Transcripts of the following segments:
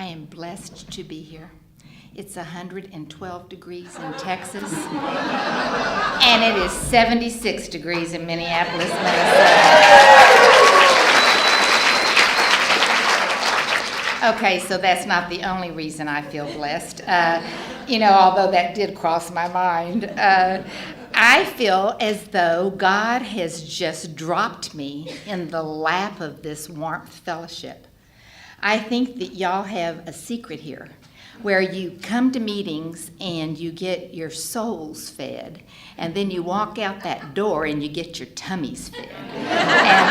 I am blessed to be here. It's 112 degrees in Texas, and it is 76 degrees in Minneapolis, Minnesota. Okay, so that's not the only reason I feel blessed, although that did cross my mind. I feel as though God has just dropped me in the lap of this warmth fellowship. I think that y'all have a secret here where you come to meetings and you get your souls fed, and then you walk out that door and you get your tummies fed. And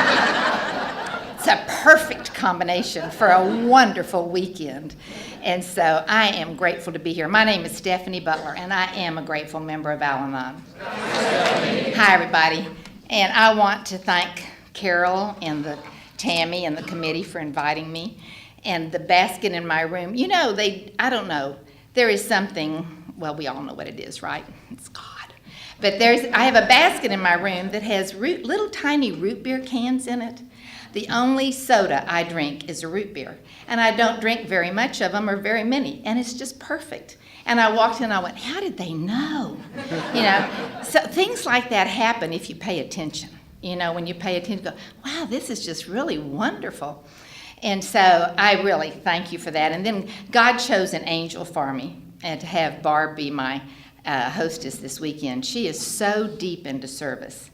it's a perfect combination for a wonderful weekend. And so I am grateful to be here. My name is Stephanie Butler, and I am a grateful member of Al-Anon. Hi, everybody. And I want to thank Carol and Tammy and the committee for inviting me. And the basket in my room, I don't know, there is something, well, we all know what it is, right? It's God. But I have a basket in my room that has little tiny root beer cans in it. The only soda I drink is a root beer. And I don't drink very much of them or very many. And it's just perfect. And I walked in and I went, how did they know? So things like that happen if you pay attention. When you pay attention, you go, wow, this is just really wonderful. And so I really thank you for that. And then God chose an angel for me and to have Barb be my hostess this weekend. She is so deep into service.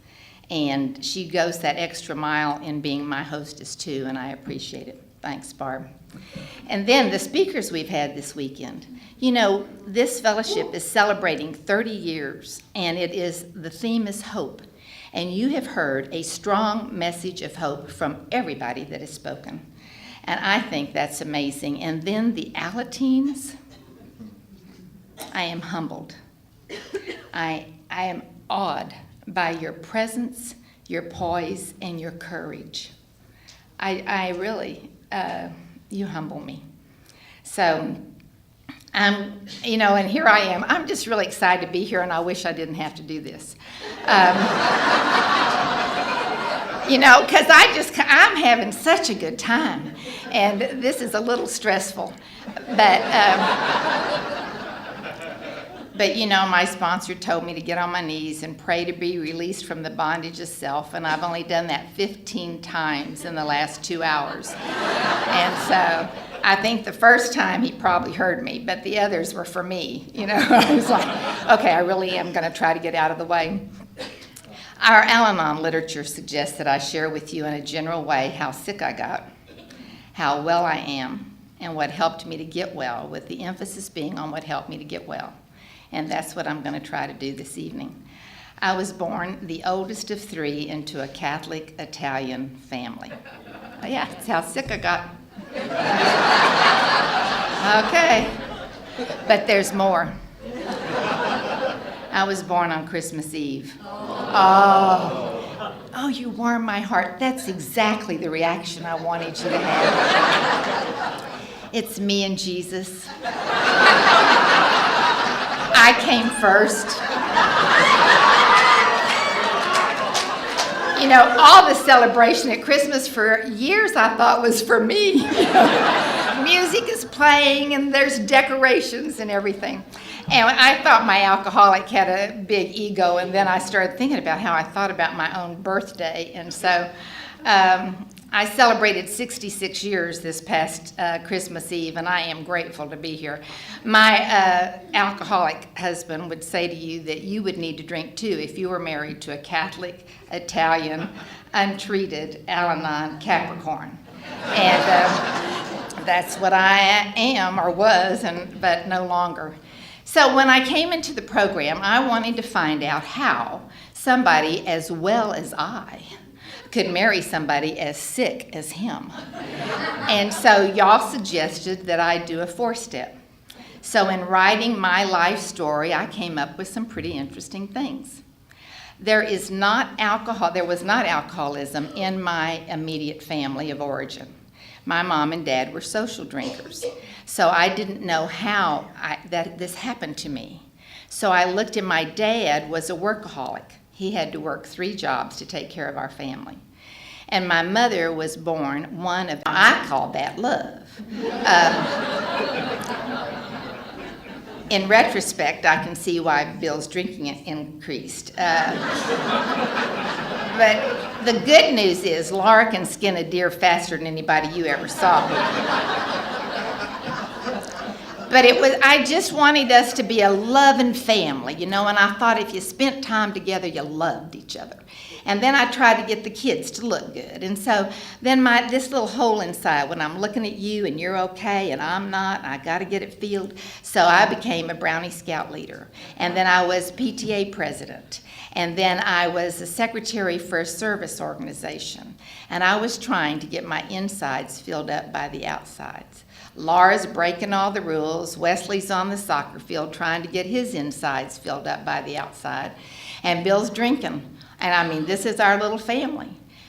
And she goes that extra mile in being my hostess, too, and I appreciate it. Thanks, Barb. And then the speakers we've had this weekend. This fellowship is celebrating 30 years, and the theme is hope. And you have heard a strong message of hope from everybody that has spoken. And I think that's amazing. And then the Alateens, I am humbled. I am awed by your presence, your poise, and your courage. I really, you humble me. So, and here I am. I'm just really excited to be here, and I wish I didn't have to do this. Because I'm having such a good time, and this is a little stressful. But my sponsor told me to get on my knees and pray to be released from the bondage of self, and I've only done that 15 times in the last 2 hours. And so I think the first time he probably heard me, but the others were for me. I was like, okay, I really am going to try to get out of the way. Our Al-Anon literature suggests that I share with you in a general way how sick I got, how well I am, and what helped me to get well, with the emphasis being on what helped me to get well. And that's what I'm going to try to do this evening. I was born the oldest of 3 into a Catholic Italian family. Yeah, that's how sick I got. Okay, but there's more. I was born on Christmas Eve. Oh, you warm my heart. That's exactly the reaction I wanted you to have. It's me and Jesus. I came first. All the celebration at Christmas for years I thought was for me. Music is playing and there's decorations and everything. And I thought my alcoholic had a big ego, and then I started thinking about how I thought about my own birthday. And so I celebrated 66 years this past Christmas Eve, and I am grateful to be here. My alcoholic husband would say to you that you would need to drink too if you were married to a Catholic, Italian, untreated Al-Anon Capricorn. And that's what I am or was, but no longer. So when I came into the program, I wanted to find out how somebody as well as I could marry somebody as sick as him. And so y'all suggested that I do a 4-step. So in writing my life story, I came up with some pretty interesting things. There was not alcoholism in my immediate family of origin. My mom and dad were social drinkers. So I didn't know how that this happened to me. So I looked, and my dad was a workaholic. He had to work 3 jobs to take care of our family. And my mother was born one of, I call that love. In retrospect, I can see why Bill's drinking increased. But the good news is Laura can skin a deer faster than anybody you ever saw. But I just wanted us to be a loving family, and I thought if you spent time together, you loved each other. And then I tried to get the kids to look good. And so then this little hole inside, when I'm looking at you and you're okay and I'm not, I got to get it filled. So I became a Brownie Scout leader. And then I was PTA president. And then I was a secretary for a service organization. And I was trying to get my insides filled up by the outsides. Laura's breaking all the rules. Wesley's on the soccer field trying to get his insides filled up by the outside. And Bill's drinking. And this is our little family.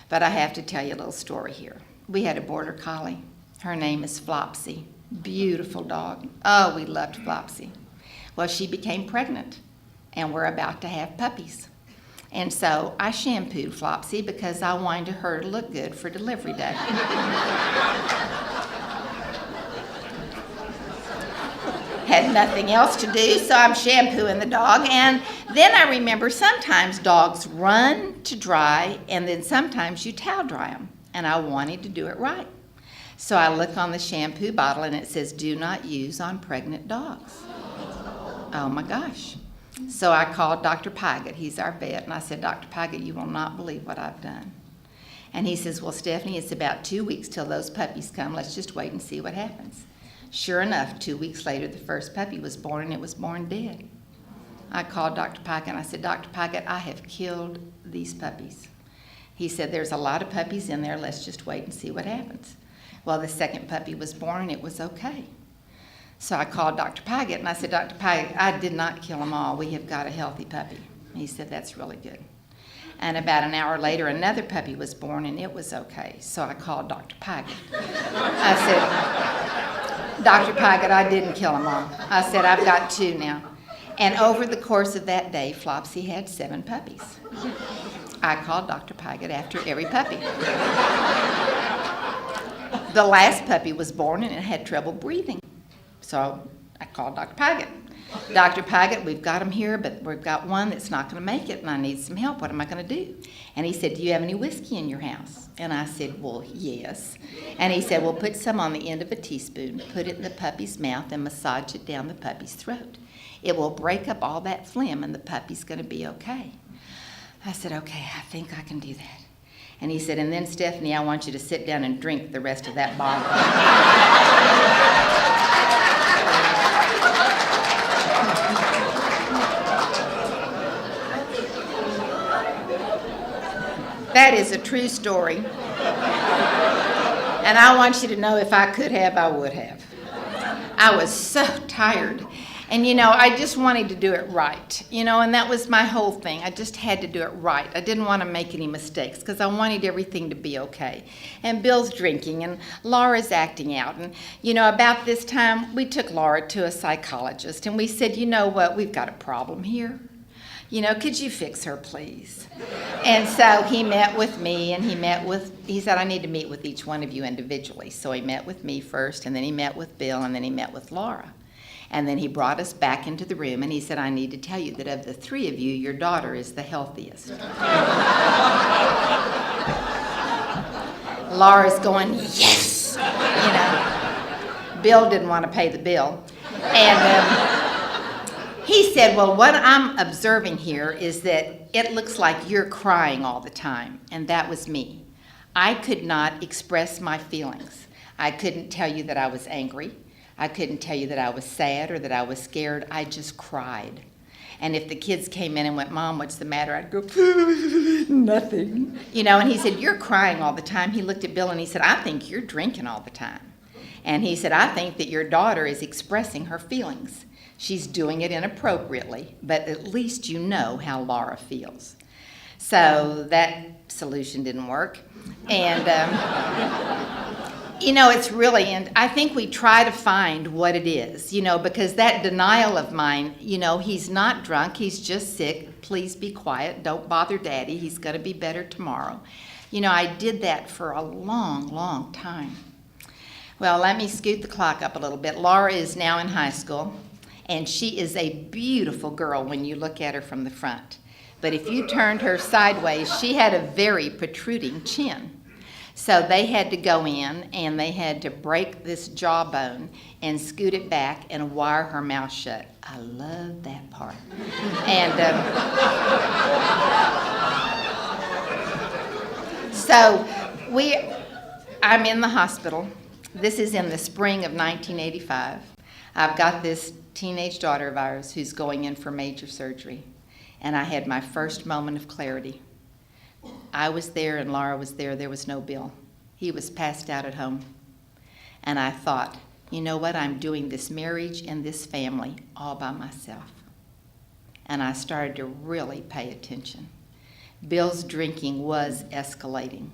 But I have to tell you a little story here. We had a border collie. Her name is Flopsy. Beautiful dog. Oh, we loved Flopsy. Well, she became pregnant, and we're about to have puppies. And so I shampooed Flopsy because I wanted her to look good for delivery day. Had nothing else to do, so I'm shampooing the dog. And then I remember sometimes dogs run to dry, and then sometimes you towel dry them. And I wanted to do it right. So I look on the shampoo bottle, and it says, "Do not use on pregnant dogs." Oh my gosh. So I called Dr. Pygott. He's our vet. And I said, "Dr. Pygott, you will not believe what I've done." And he says, "Well, Stephanie, it's about 2 weeks till those puppies come. Let's just wait and see what happens." Sure enough, 2 weeks later, the first puppy was born, and it was born dead. I called Dr. Pygott, and I said, "Dr. Pygott, I have killed these puppies." He said, "There's a lot of puppies in there. Let's just wait and see what happens." Well, the second puppy was born, and it was okay. So I called Dr. Pygott, and I said, "Dr. Pygott, I did not kill them all. We have got a healthy puppy." He said, "That's really good." And about an hour later, another puppy was born, and it was okay. So I called Dr. Pygott. I said, "Dr. Pygott, I didn't kill them all." I said, "I've got 2 now." And over the course of that day, Flopsy had 7 puppies. I called Dr. Pygott after every puppy. The last puppy was born, and it had trouble breathing. So I called Dr. Pygott. "Dr. Pygott, we've got him here, but we've got one that's not going to make it, and I need some help. What am I going to do?" And he said, "Do you have any whiskey in your house?" And I said, "Well, yes." And he said, "Well, put some on the end of a teaspoon, put it in the puppy's mouth, and massage it down the puppy's throat. It will break up all that phlegm, and the puppy's going to be okay." I said, "Okay, I think I can do that." And he said, "And then, Stephanie, I want you to sit down and drink the rest of that bottle." That is a true story. And I want you to know if I could have, I would have. I was so tired. And, I just wanted to do it right. And that was my whole thing. I just had to do it right. I didn't want to make any mistakes because I wanted everything to be okay. And Bill's drinking and Laura's acting out. And, about this time, we took Laura to a psychologist. And we said, "You know what? We've got a problem here. Could you fix her, please?" And so he met with me, and he said, "I need to meet with each one of you individually." So he met with me first, and then he met with Bill, and then he met with Laura. And then he brought us back into the room, and he said, "I need to tell you that of the 3 of you, your daughter is the healthiest." Laura's going, "Yes!" Bill didn't want to pay the bill. And he said, "Well, what I'm observing here is that it looks like you're crying all the time." And that was me. I could not express my feelings. I couldn't tell you that I was angry. I couldn't tell you that I was sad or that I was scared. I just cried. And if the kids came in and went, "Mom, what's the matter?" I'd go, "Nothing." And he said, "You're crying all the time." He looked at Bill and he said, "I think you're drinking all the time." And he said, "I think that your daughter is expressing her feelings. She's doing it inappropriately, but at least you know how Laura feels." So that solution didn't work. And, it's really, and I think we try to find what it is, because that denial of mine, he's not drunk, he's just sick, please be quiet. Don't bother Daddy. He's going to be better tomorrow. You know, I did that for a long, long time. Well, let me scoot the clock up a little bit. Laura is now in high school, and she is a beautiful girl when you look at her from the front. But if you turned her sideways, she had a very protruding chin. So they had to go in and they had to break this jawbone and scoot it back and wire her mouth shut. I love that part. And so I'm in the hospital. This is in the spring of 1985. I've got this teenage daughter of ours who's going in for major surgery. And I had my first moment of clarity. I was there and Laura was there. There was no Bill. He was passed out at home. And I thought, you know what? I'm doing this marriage and this family all by myself. And I started to really pay attention. Bill's drinking was escalating.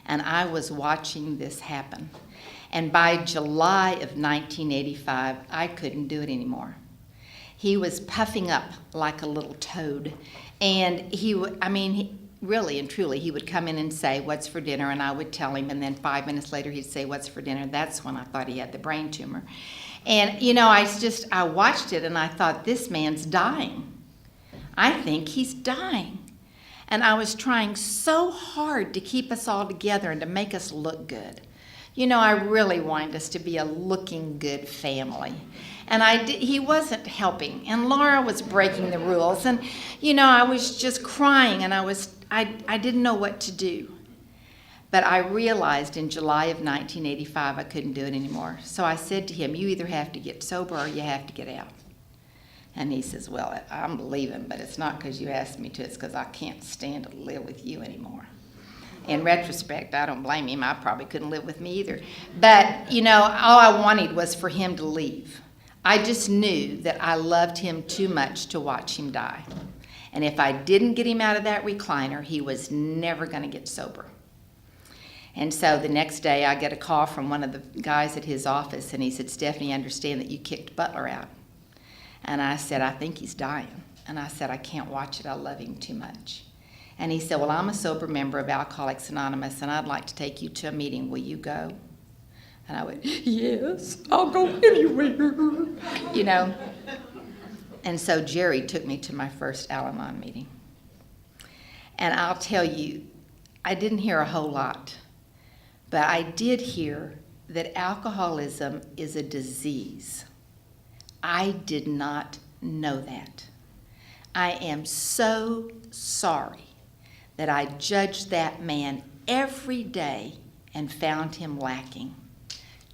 And I was watching this happen. And by July of 1985, I couldn't do it anymore. He was puffing up like a little toad. And really and truly, he would come in and say, "What's for dinner?" And I would tell him, and then 5 minutes later he'd say, "What's for dinner?" That's when I thought he had the brain tumor. And, you know, I watched it and I thought, this man's dying. I think he's dying. And I was trying so hard to keep us all together and to make us look good. You know, I really wanted us to be a looking good family. And he wasn't helping. And Laura was breaking the rules. And, you know, I was just crying and I didn't know what to do. But I realized in July of 1985 I couldn't do it anymore. So I said to him, "You either have to get sober or you have to get out." And he says, "Well, I'm leaving, but it's not because you asked me to. It's because I can't stand to live with you anymore." In retrospect, I don't blame him. I probably couldn't live with me either. But, you know, all I wanted was for him to leave. I just knew that I loved him too much to watch him die. And if I didn't get him out of that recliner, he was never going to get sober. And so the next day I get a call from one of the guys at his office, and he said, "Stephanie, I understand that you kicked Butler out." And I said, "I think he's dying." And I said, "I can't watch it. I love him too much." And he said, "Well, I'm a sober member of Alcoholics Anonymous, and I'd like to take you to a meeting. Will you go?" And I went, "Yes, I'll go anywhere." You know. And so Jerry took me to my first Al-Anon meeting. And I'll tell you, I didn't hear a whole lot, but I did hear that alcoholism is a disease. I did not know that. I am so sorry that I judged that man every day and found him lacking.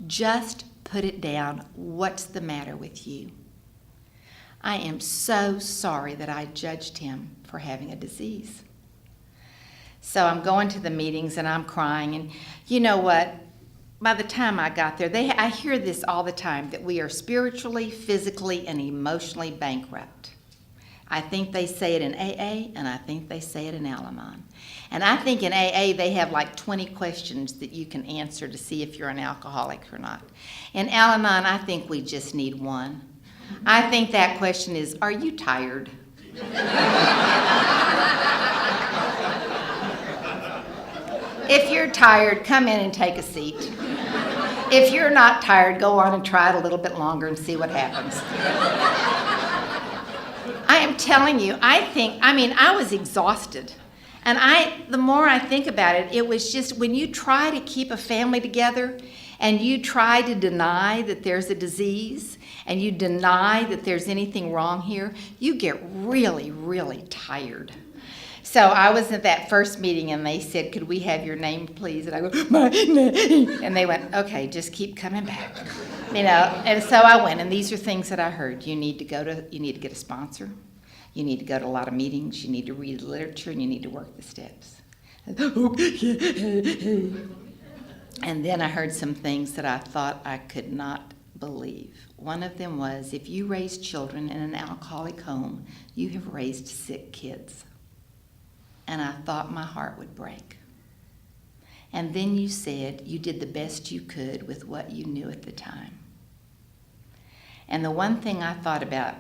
Just put it down. What's the matter with you? I am so sorry that I judged him for having a disease. So I'm going to the meetings and I'm crying. And you know what? By the time I got there, I hear this all the time, that we are spiritually, physically, and emotionally bankrupt. I think they say it in AA, and I think they say it in Al-Anon. And I think in AA they have like 20 questions that you can answer to see if you're an alcoholic or not. In Al-Anon, I think we just need one. I think that question is, are you tired? If you're tired, come in and take a seat. If you're not tired, go on and try it a little bit longer and see what happens. I am telling you, I was exhausted. And the more I think about it, it was just when you try to keep a family together and you try to deny that there's a disease and you deny that there's anything wrong here, you get really, really tired. So I was at that first meeting and they said, "Could we have your name, please?" And I go, "My name." And they went, "Okay, just keep coming back." You know, and so I went, and these are things that I heard. You need to get a sponsor. You need to go to a lot of meetings. You need to read the literature, and you need to work the steps. And then I heard some things that I thought I could not believe. One of them was, if you raise children in an alcoholic home, you have raised sick kids. And I thought my heart would break. And then you said you did the best you could with what you knew at the time. And the one thing I thought about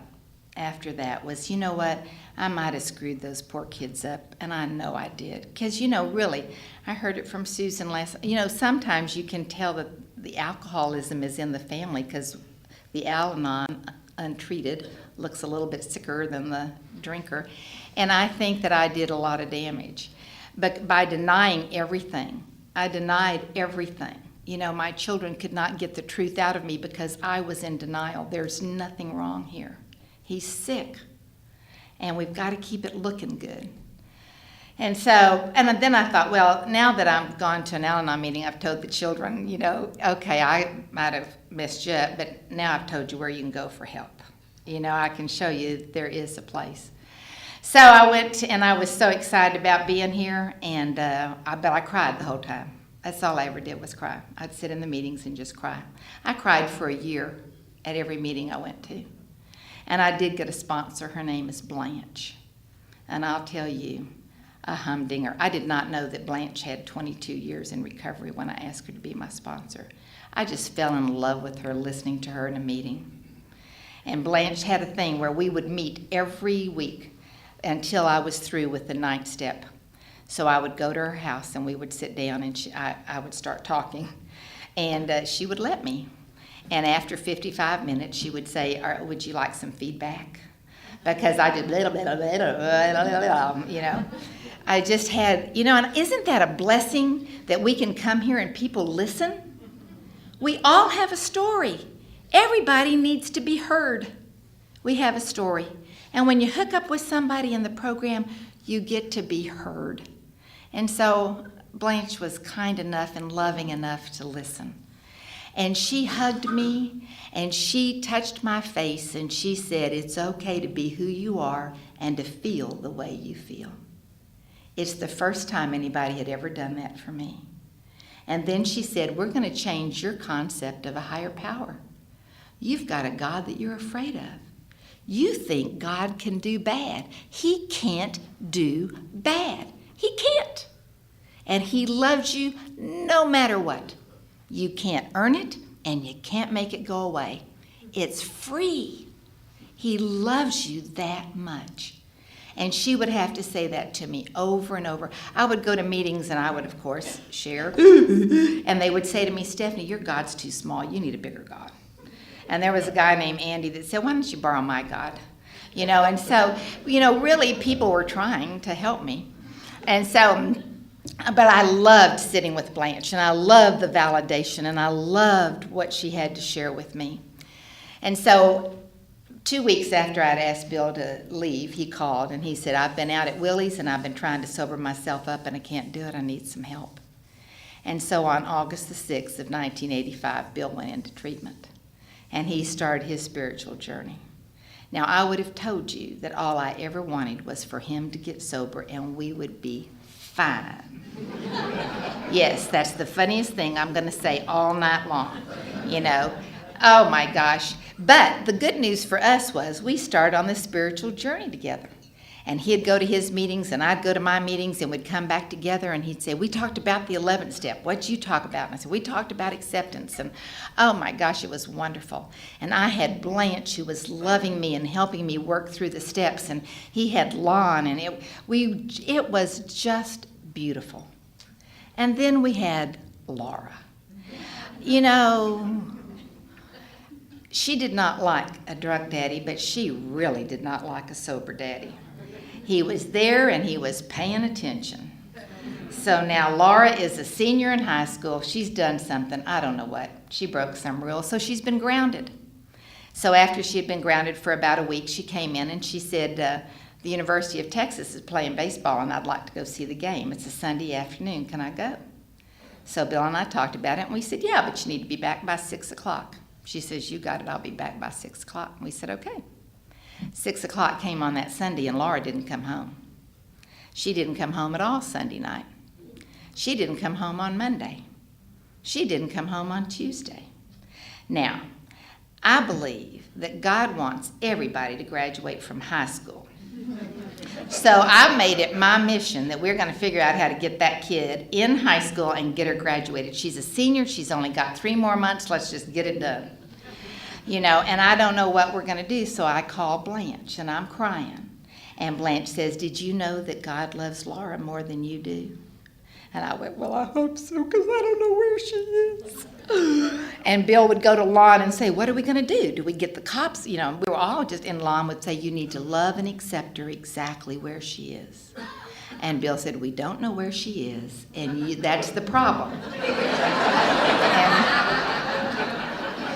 after that was, you know what, I might have screwed those poor kids up, and I know I did. Because, really, I heard it from Susan last, sometimes you can tell that the alcoholism is in the family because the Al-Anon, untreated, looks a little bit sicker than the drinker. And I think that I did a lot of damage. But by denying everything, I denied everything. My children could not get the truth out of me because I was in denial. There's nothing wrong here. He's sick, and we've got to keep it looking good. And then I thought, well, now that I've gone to an Al-Anon meeting, I've told the children, okay, I might have messed you up, but now I've told you where you can go for help. I can show you there is a place. So I went, and I was so excited about being here, but I cried the whole time. That's all I ever did was cry. I'd sit in the meetings and just cry. I cried for a year at every meeting I went to. And I did get a sponsor. Her name is Blanche. And I'll tell you, a humdinger. I did not know that Blanche had 22 years in recovery when I asked her to be my sponsor. I just fell in love with her listening to her in a meeting. And Blanche had a thing where we would meet every week until I was through with the 9th step. So I would go to her house and we would sit down and I would start talking. And she would let me. And after 55 minutes, she would say, would you like some feedback? Because I did I just had, and isn't that a blessing that we can come here and people listen? We all have a story. Everybody needs to be heard. We have a story. And when you hook up with somebody in the program, you get to be heard. And so Blanche was kind enough and loving enough to listen. And she hugged me, and she touched my face, and she said, it's okay to be who you are and to feel the way you feel. It's the first time anybody had ever done that for me. And then she said, we're going to change your concept of a higher power. You've got a God that you're afraid of. You think God can do bad. He can't do bad. He can't. And he loves you no matter what. You can't earn it, and you can't make it go away. It's free. He loves you that much. And she would have to say that to me over and over. I would go to meetings, and I would, of course, share. And they would say to me, Stephanie, your God's too small. You need a bigger God. And there was a guy named Andy that said, why don't you borrow my God? And so, really people were trying to help me. And so, but I loved sitting with Blanche, and I loved the validation, and I loved what she had to share with me. And so 2 weeks after I'd asked Bill to leave, he called, and he said, I've been out at Willie's, and I've been trying to sober myself up, and I can't do it. I need some help. And so on August the 6th of 1985, Bill went into treatment, and he started his spiritual journey. Now, I would have told you that all I ever wanted was for him to get sober, and we would be fine. Yes, that's the funniest thing I'm going to say all night long, Oh, my gosh. But the good news for us was we started on this spiritual journey together. And he'd go to his meetings, and I'd go to my meetings, and we'd come back together, and he'd say, we talked about the 11th step. What'd you talk about? And I said, we talked about acceptance. And oh, my gosh, it was wonderful. And I had Blanche, who was loving me and helping me work through the steps, and he had Lon, and it was just beautiful. And then we had Laura. She did not like a drunk daddy, but she really did not like a sober daddy. He was there and he was paying attention. So now Laura is a senior in high school. She's done something, I don't know what. She broke some rules, so she's been grounded. So after she had been grounded for about a week, she came in and she said, the University of Texas is playing baseball and I'd like to go see the game. It's a Sunday afternoon. Can I go? So Bill and I talked about it, and we said, yeah, but you need to be back by 6 o'clock. She says, you got it. I'll be back by 6 o'clock. And we said, okay. 6 o'clock came on that Sunday, and Laura didn't come home. She didn't come home at all Sunday night. She didn't come home on Monday. She didn't come home on Tuesday. Now, I believe that God wants everybody to graduate from high school. So I made it my mission that we're going to figure out how to get that kid in high school and get her graduated. She's a senior. She's only got 3 more months. Let's just get it done. And I don't know what we're going to do, so I call Blanche, and I'm crying. And Blanche says, did you know that God loves Laura more than you do? And I went, well, I hope so, because I don't know where she is. And Bill would go to Lon and say, what are we going to do? Do we get the cops? We were all just, and Lon would say, you need to love and accept her exactly where she is. And Bill said, we don't know where she is, and that's the problem.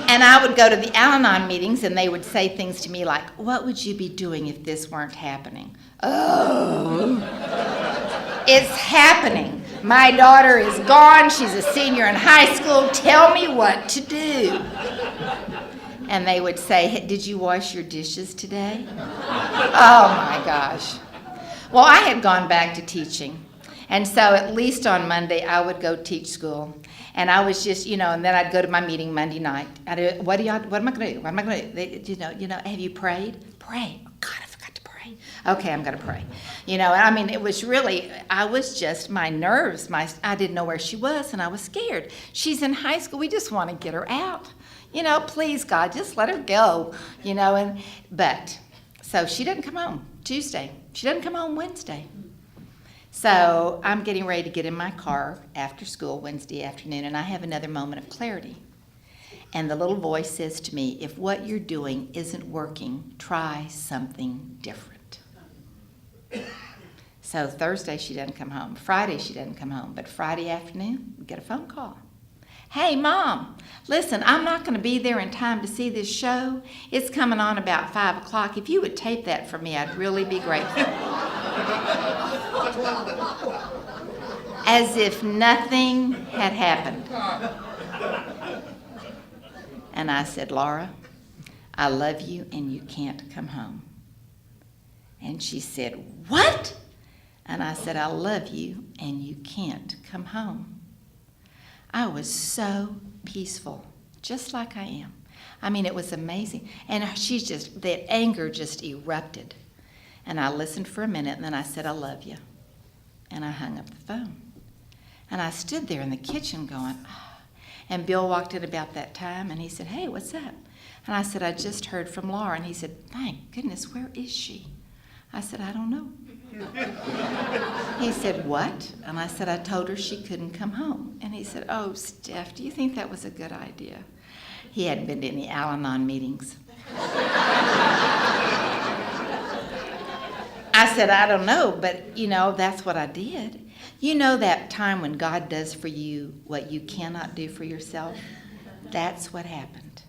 And I would go to the Al-Anon meetings, and they would say things to me like, what would you be doing if this weren't happening? Oh, it's happening. My daughter is gone. She's a senior in high school. Tell me what to do. And they would say, hey, did you wash your dishes today? Oh, my gosh. Well, I had gone back to teaching. And so at least on Monday, I would go teach school. And I was just, and then I'd go to my meeting Monday night. What am I going to do? What am I going to do? Have you prayed? Pray. Oh, God, I forgot to pray. Okay, I'm going to pray. It was really, my nerves, I didn't know where she was, and I was scared. She's in high school. We just want to get her out. Please, God, just let her go. So she didn't come home Tuesday. She doesn't come home Wednesday. So I'm getting ready to get in my car after school Wednesday afternoon, and I have another moment of clarity. And the little voice says to me, if what you're doing isn't working, try something different. So Thursday she doesn't come home. Friday she doesn't come home. But Friday afternoon, we get a phone call. Hey, Mom, listen, I'm not going to be there in time to see this show. It's coming on about 5 o'clock. If you would tape that for me, I'd really be grateful. As if nothing had happened. And I said, Laura, I love you and you can't come home. And she said, what? And I said, I love you and you can't come home. I was so peaceful, just like I am. It was amazing. And that anger just erupted. And I listened for a minute, and then I said, I love you. And I hung up the phone. And I stood there in the kitchen going, oh. And Bill walked in about that time, and he said, hey, what's up? And I said, I just heard from Laura. And he said, thank goodness, where is she? I said, I don't know. He said, what? And I said, I told her she couldn't come home. And he said, oh, Steph, do you think that was a good idea? He hadn't been to any Al-Anon meetings. I said, I don't know, but, that's what I did. That time when God does for you what you cannot do for yourself? That's what happened.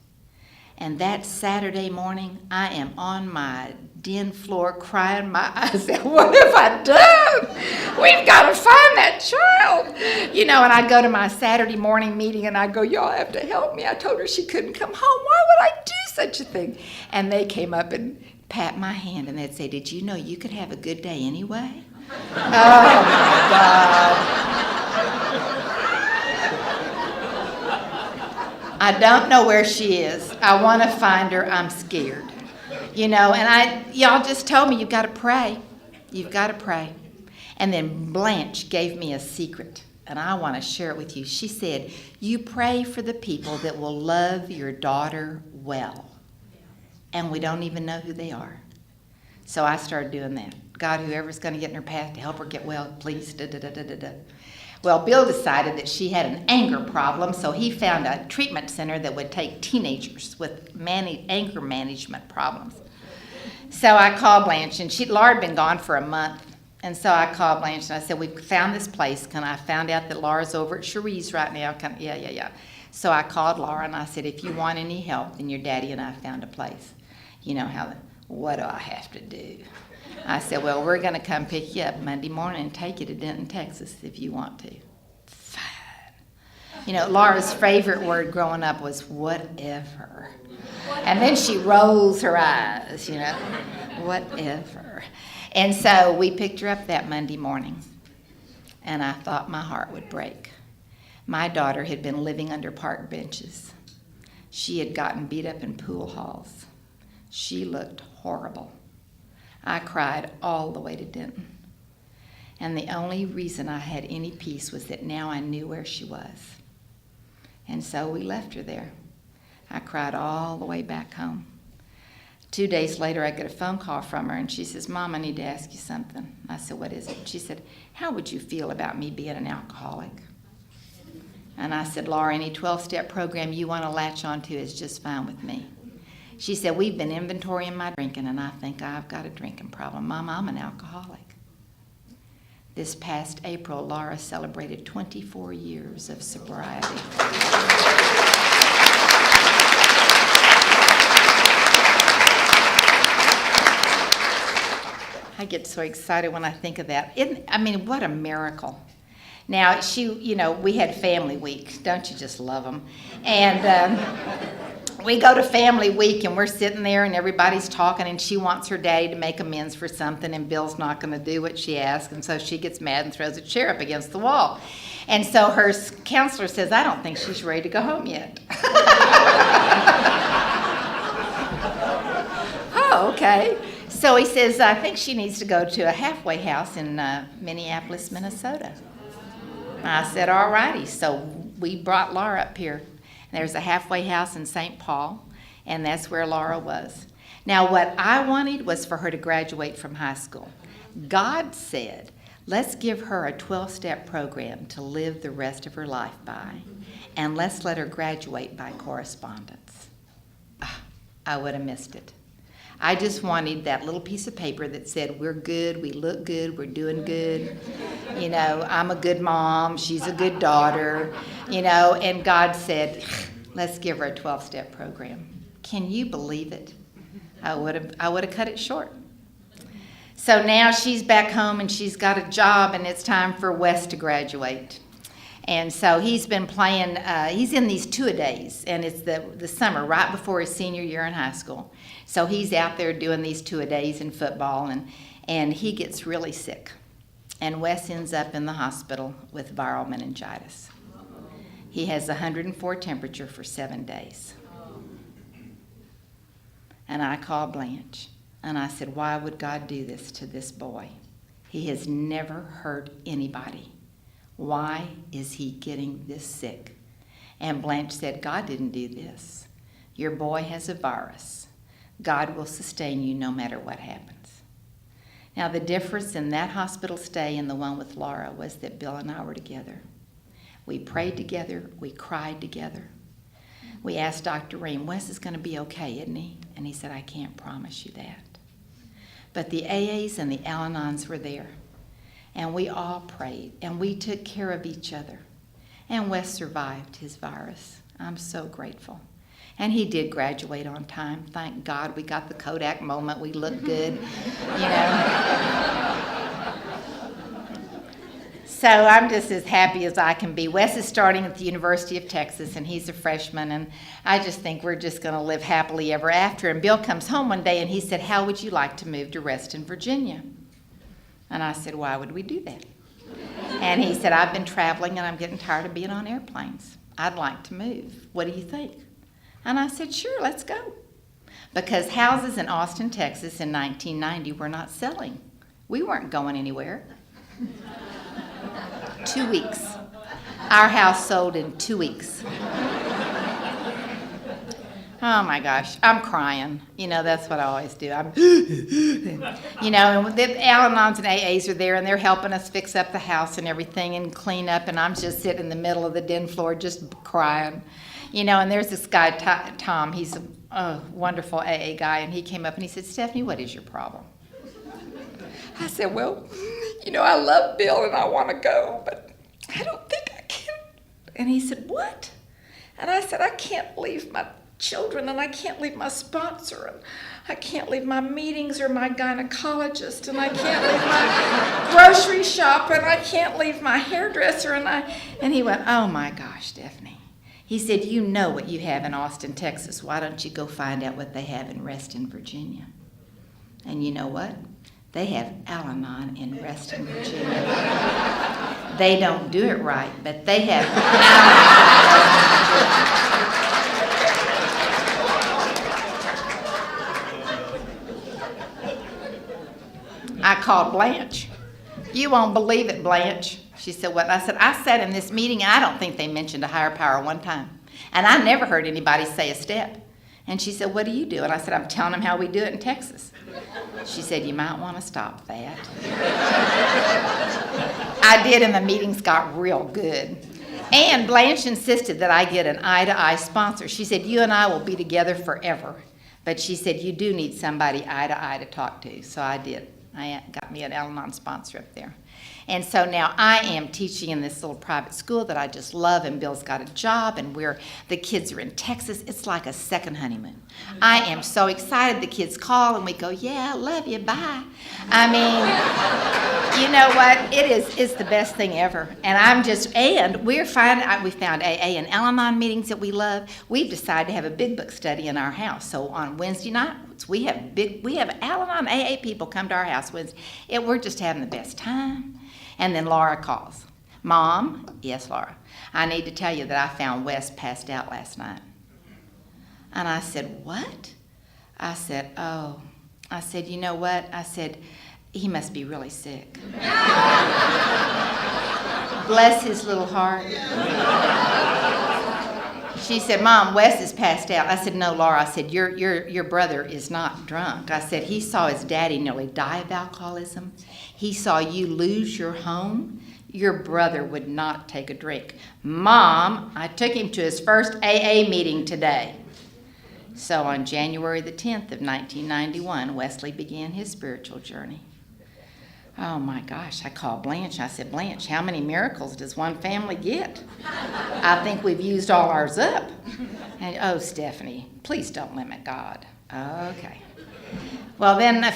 And that Saturday morning, I am on my den floor crying my eyes out. What have I done? We've got to find that child. And I go to my Saturday morning meeting and I go, y'all have to help me. I told her she couldn't come home. Why would I do such a thing? And they came up and pat my hand and they'd say, did you know you could have a good day anyway? Oh, my God. I don't know where she is. I want to find her. I'm scared. And y'all just told me you've got to pray. You've got to pray. And then Blanche gave me a secret, and I want to share it with you. She said, you pray for the people that will love your daughter well. And we don't even know who they are. So I started doing that. God, whoever's going to get in her path to help her get well, please, da-da-da-da-da-da. Well, Bill decided that she had an anger problem, so he found a treatment center that would take teenagers with anger management problems. So I called Blanche, and Laura had been gone for a month. And so I called Blanche, and I said, we found this place. I found out that Laura's over at Cherie's right now. Yeah. So I called Laura, and I said, if you want any help, then your daddy and I found a place. What do I have to do? I said, well, we're going to come pick you up Monday morning and take you to Denton, Texas, if you want to. Fine. Laura's favorite word growing up was whatever. And then she rolls her eyes, whatever. And so we picked her up that Monday morning, and I thought my heart would break. My daughter had been living under park benches. She had gotten beat up in pool halls. She looked horrible. I cried all the way to Denton. And the only reason I had any peace was that now I knew where she was. And so we left her there. I cried all the way back home. 2 days later, I get a phone call from her, and she says, Mom, I need to ask you something. I said, what is it? She said, how would you feel about me being an alcoholic? And I said, Laura, any 12-step program you want to latch onto is just fine with me. She said, we've been inventorying my drinking, and I think I've got a drinking problem. Mom, I'm an alcoholic. This past April, Laura celebrated 24 years of sobriety. I get so excited when I think of that. What a miracle. Now, we had Family Week. Don't you just love them? And we go to Family Week, and we're sitting there, and everybody's talking, and she wants her daddy to make amends for something, and Bill's not going to do what she asked, and so she gets mad and throws a chair up against the wall. And so her counselor says, I don't think she's ready to go home yet. Oh, okay. So he says, I think she needs to go to a halfway house in Minneapolis, Minnesota. I said, all righty. So we brought Laura up here. There's a halfway house in St. Paul, and that's where Laura was. Now, what I wanted was for her to graduate from high school. God said, let's give her a 12-step program to live the rest of her life by, and let's let her graduate by correspondence. I would have missed it. I just wanted that little piece of paper that said, we're good, we look good, we're doing good. I'm a good mom, she's a good daughter, and God said, let's give her a 12-step program. Can you believe it? I would have cut it short. So now she's back home and she's got a job, and it's time for Wes to graduate. And so he's been playing, he's in these two-a-days, and it's the summer, right before his senior year in high school. So he's out there doing these two-a-days in football, and he gets really sick. And Wes ends up in the hospital with viral meningitis. He has 104 temperature for 7 days. And I called Blanche, and I said, why would God do this to this boy? He has never hurt anybody. Why is he getting this sick? And Blanche said, God didn't do this. Your boy has a virus. God will sustain you no matter what happens. Now, the difference in that hospital stay and the one with Laura was that Bill and I were together. We prayed together. We cried together. We asked Dr. Ream, Wes is going to be okay, isn't he? And he said, I can't promise you that. But the AAs and the Al-Anons were there. And we all prayed, and we took care of each other. And Wes survived his virus. I'm so grateful. And he did graduate on time. Thank God we got the Kodak moment. We looked good, So I'm just as happy as I can be. Wes is starting at the University of Texas, and he's a freshman, and I just think we're just going to live happily ever after. And Bill comes home one day, and he said, how would you like to move to Reston, Virginia? And I said, why would we do that? And he said, I've been traveling, and I'm getting tired of being on airplanes. I'd like to move. What do you think? And I said, sure, let's go. Because houses in Austin, Texas in 1990 were not selling. We weren't going anywhere. 2 weeks. Our house sold in 2 weeks. Oh my gosh, I'm crying. That's what I always do. And the Al-Anons and AAs are there, and they're helping us fix up the house and everything and clean up, and I'm just sitting in the middle of the den floor just crying. And there's this guy, Tom, he's a wonderful AA guy, and he came up and he said, Stephanie, what is your problem? I said, well, I love Bill and I want to go, but I don't think I can. And he said, what? And I said, I can't leave my children, and I can't leave my sponsor, and I can't leave my meetings or my gynecologist, and I can't leave my grocery shop, and I can't leave my hairdresser, and he went, oh my gosh, Stephanie. He said, you know what you have in Austin, Texas. Why don't you go find out what they have in Reston, Virginia? And you know what? They have Al-Anon in Reston, Virginia. They don't do it right, but they have Al-Anon. I called Blanche. You won't believe it, Blanche. She said, what? I said, I sat in this meeting, and I don't think they mentioned a higher power one time. And I never heard anybody say a step. And she said, what do you do? And I said, I'm telling them how we do it in Texas. She said, you might want to stop that. I did, and the meetings got real good. And Blanche insisted that I get an eye-to-eye sponsor. She said, you and I will be together forever. But she said, you do need somebody eye-to-eye to talk to. So I did. I got me an Al-Anon sponsor up there. And so now I am teaching in this little private school that I just love, and Bill's got a job, and the kids are in Texas. It's like a second honeymoon. I am so excited. The kids call, and we go, yeah, I love you, bye. I mean, you know what? It's the best thing ever. And we found AA and Al-Anon meetings that we love. We've decided to have a big book study in our house. So on Wednesday nights, we have Al-Anon AA people come to our house Wednesday. We're just having the best time. And then Laura calls. Mom, yes, Laura, I need to tell you that I found Wes passed out last night. And I said, what? I said, oh. I said, you know what? I said, he must be really sick. Bless his little heart. She said, Mom, Wes is passed out. I said, no, Laura. I said, your brother is not drunk. I said, he saw his daddy nearly die of alcoholism. He saw you lose your home. Your brother would not take a drink. Mom, I took him to his first AA meeting today. So on January the 10th of 1991, Wesley began his spiritual journey. Oh my gosh, I called Blanche. I said, Blanche, how many miracles does one family get? I think we've used all ours up. And, oh, Stephanie, please don't limit God. Okay. Well, then, a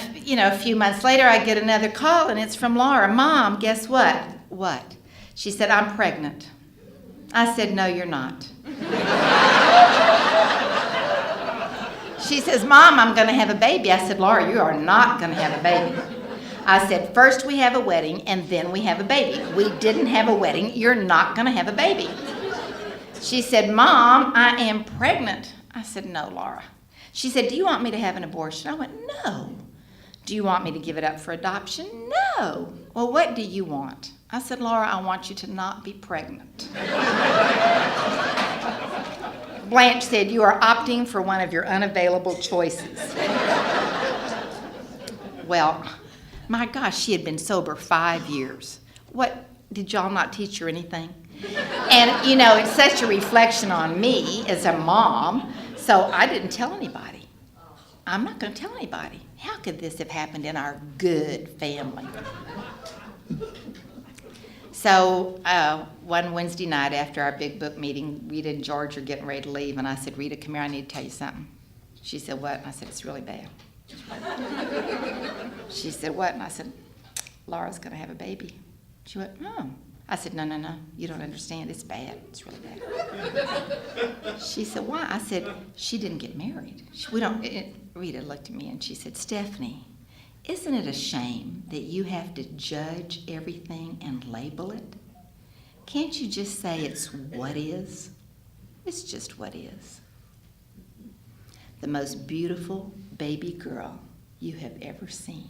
few months later, I get another call, and it's from Laura. Mom, guess what? What? She said, I'm pregnant. I said, no, you're not. She says, Mom, I'm going to have a baby. I said, Laura, you are not going to have a baby. I said, first we have a wedding, and then we have a baby. We didn't have a wedding. You're not going to have a baby. She said, Mom, I am pregnant. I said, no, Laura. She said, do you want me to have an abortion? I went, no. Do you want me to give it up for adoption? No. Well, what do you want? I said, Laura, I want you to not be pregnant. Blanche said, you are opting for one of your unavailable choices. Well, my gosh, she had been sober 5 years. What, did y'all not teach her anything? And, it's such a reflection on me as a mom, so I didn't tell anybody. I'm not going to tell anybody. How could this have happened in our good family? So one Wednesday night after our big book meeting, Rita and George are getting ready to leave, and I said, Rita, come here, I need to tell you something. She said, what? And I said, it's really bad. She said, what? And I said, Laura's going to have a baby. She went, oh. I said, no, you don't understand. It's bad. It's really bad. She said, why? I said, she didn't get married. Rita looked at me and she said, Stephanie, isn't it a shame that you have to judge everything and label it? Can't you just say it's what is? It's just what is. The most beautiful baby girl you have ever seen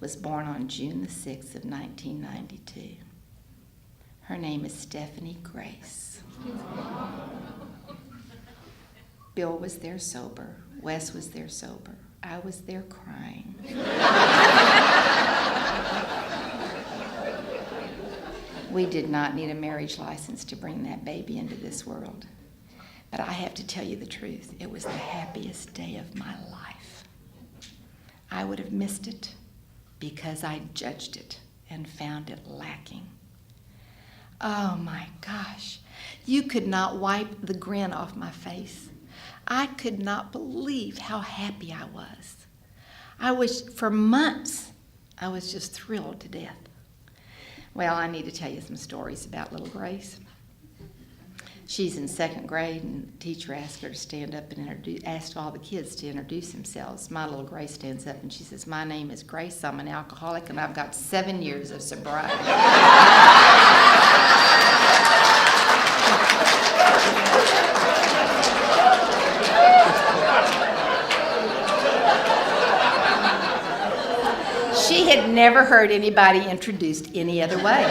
was born on June the 6th of 1992. Her name is Stephanie Grace. Bill was there sober. Wes was there sober. I was there crying. We did not need a marriage license to bring that baby into this world. But I have to tell you the truth. It was the happiest day of my life. I would have missed it because I judged it and found it lacking. Oh my gosh. You could not wipe the grin off my face. I could not believe how happy I was. For months, I was just thrilled to death. Well, I need to tell you some stories about little Grace. She's in second grade, and the teacher asked her to stand up and asked all the kids to introduce themselves. My little Grace stands up and she says, my name is Grace, I'm an alcoholic, and I've got 7 years of sobriety. She had never heard anybody introduced any other way.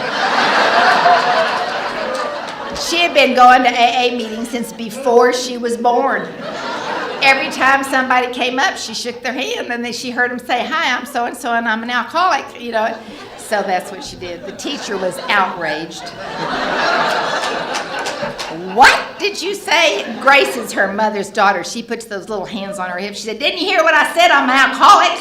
She had been going to AA meetings since before she was born. Every time somebody came up, she shook their hand, and then she heard them say, "Hi, I'm so-and-so, and I'm an alcoholic," you know. So that's what she did. The teacher was outraged. "What did you say?" Grace is her mother's daughter. She puts those little hands on her hips. She said, "Didn't you hear what I said? I'm an alcoholic."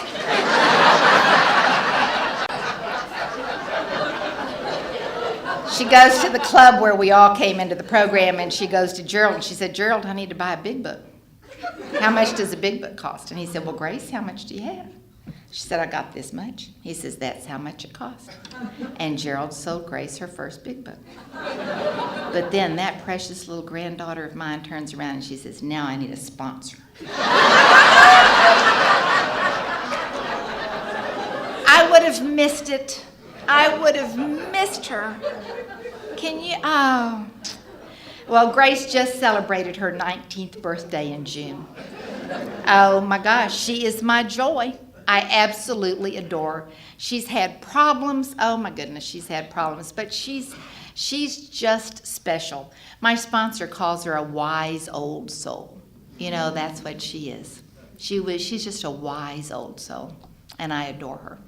She goes to the club where we all came into the program, and she goes to Gerald, and she said, "Gerald, I need to buy a big book. How much does a big book cost?" And he said, "Well, Grace, how much do you have?" She said, "I got this much." He says, "That's how much it cost." And Gerald sold Grace her first big book. But then that precious little granddaughter of mine turns around and she says, "Now I need a sponsor." I would have missed it. I would have missed her. Can you? Oh. Well, Grace just celebrated her 19th birthday in June. Oh my gosh, she is my joy. I absolutely adore her. She's had problems. Oh my goodness, she's had problems, but she's just special. My sponsor calls her a wise old soul. You know, that's what she is. She's just a wise old soul, and I adore her.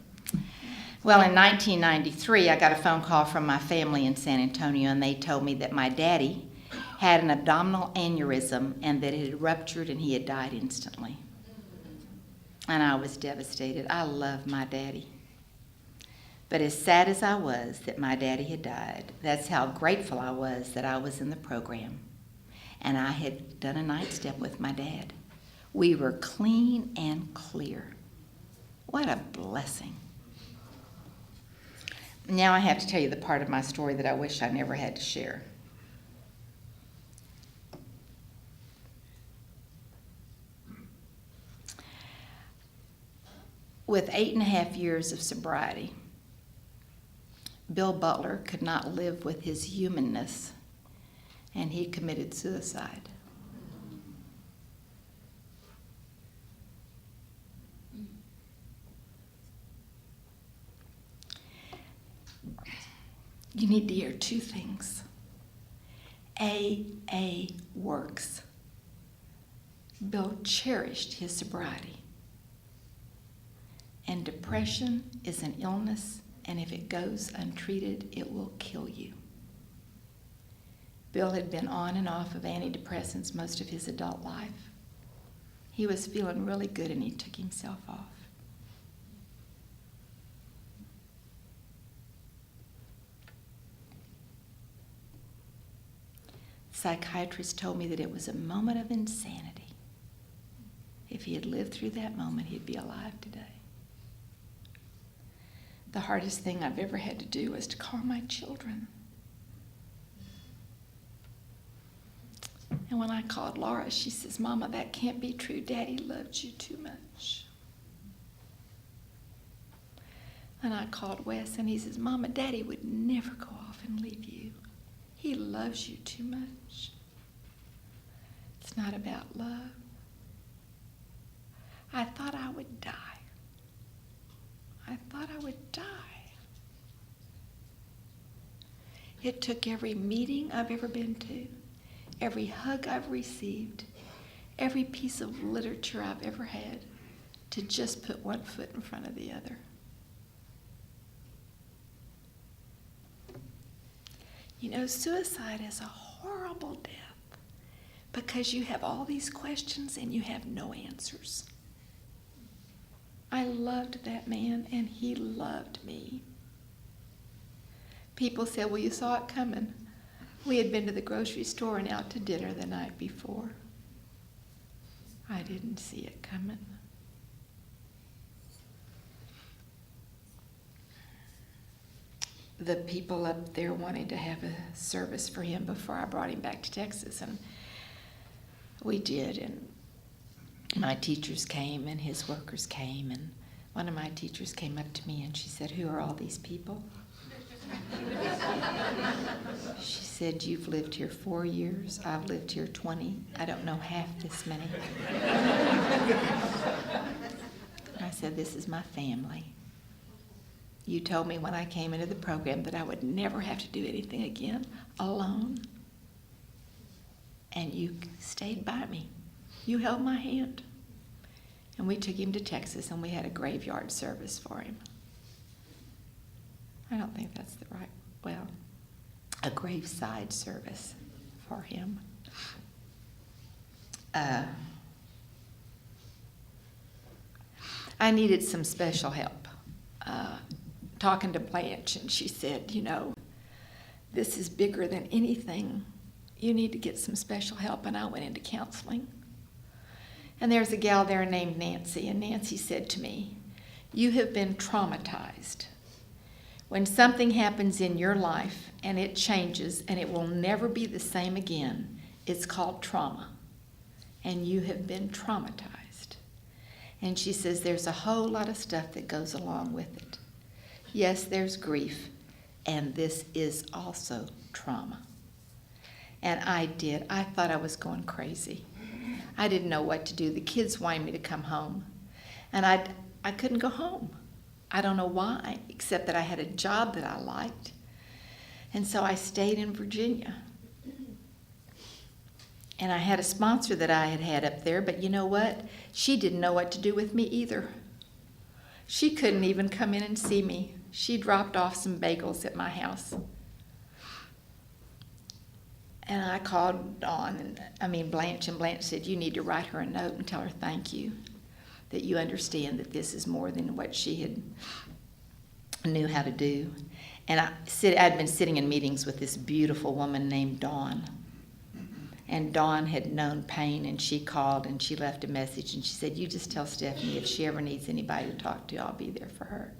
Well, in 1993, I got a phone call from my family in San Antonio, and they told me that my daddy had an abdominal aneurysm and that it had ruptured and he had died instantly. And I was devastated. I love my daddy. But as sad as I was that my daddy had died, that's how grateful I was that I was in the program. And I had done a night step with my dad. We were clean and clear. What a blessing. Now I have to tell you the part of my story that I wish I never had to share. With 8.5 years of sobriety, Bill Butler could not live with his humanness, and he committed suicide. You need to hear two things. AA works. Bill cherished his sobriety. And depression is an illness, and if it goes untreated, it will kill you. Bill had been on and off of antidepressants most of his adult life. He was feeling really good, and he took himself off. Psychiatrist told me that it was a moment of insanity. If he had lived through that moment, he'd be alive today. The hardest thing I've ever had to do was to call my children. And when I called Laura, she says, "Mama, that can't be true. Daddy loved you too much." And I called Wes, and he says, "Mama, Daddy would never go off and leave you. He loves you too much." It's not about love. I thought I would die. I thought I would die. It took every meeting I've ever been to, every hug I've received, every piece of literature I've ever had to just put one foot in front of the other. You know, suicide is a horrible death because you have all these questions and you have no answers. I loved that man, and he loved me. People said, "Well, you saw it coming." We had been to the grocery store and out to dinner the night before. I didn't see it coming. The people up there wanted to have a service for him before I brought him back to Texas, and we did, and my teachers came and his workers came, and one of my teachers came up to me and she said, "Who are all these people?" She said, "You've lived here 4 years. I've lived here 20. I don't know half this many." I said, "This is my family. You told me when I came into the program that I would never have to do anything again alone. and you stayed by me. You held my hand. And we took him to Texas, and we had a graveyard service for him. I don't think that's the right, well, a graveside service for him. I needed some special help. Talking to Blanche, and she said, you know, this is bigger than anything. You need to get some special help. And I went into counseling. And there's a gal there named Nancy, and Nancy said to me, you have been traumatized. When something happens in your life and it changes and it will never be the same again, it's called trauma. And you have been traumatized. And she says there's a whole lot of stuff that goes along with it. Yes, there's grief, and this is also trauma. And I thought I was going crazy. I didn't know what to do. The kids wanted me to come home, and I couldn't go home. I don't know why, except that I had a job that I liked. And so I stayed in Virginia. And I had a sponsor that I had up there, but you know what? She didn't know what to do with me either. She couldn't even come in and see me. She dropped off some bagels at my house. And I called Blanche, and Blanche said, you need to write her a note and tell her thank you, that you understand that this is more than what she had knew how to do. And I'd been sitting in meetings with this beautiful woman named Dawn. And Dawn had known pain, and she called and she left a message, and she said, you just tell Stephanie if she ever needs anybody to talk to, I'll be there for her.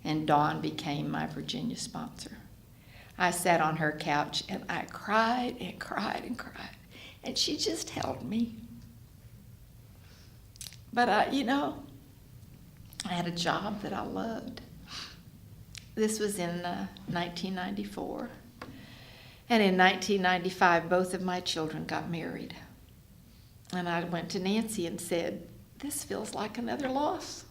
And Dawn became my Virginia sponsor. I sat on her couch and I cried and cried and cried, and she just held me. But I had a job that I loved. This was in 1994. And in 1995, both of my children got married. And I went to Nancy and said, this feels like another loss.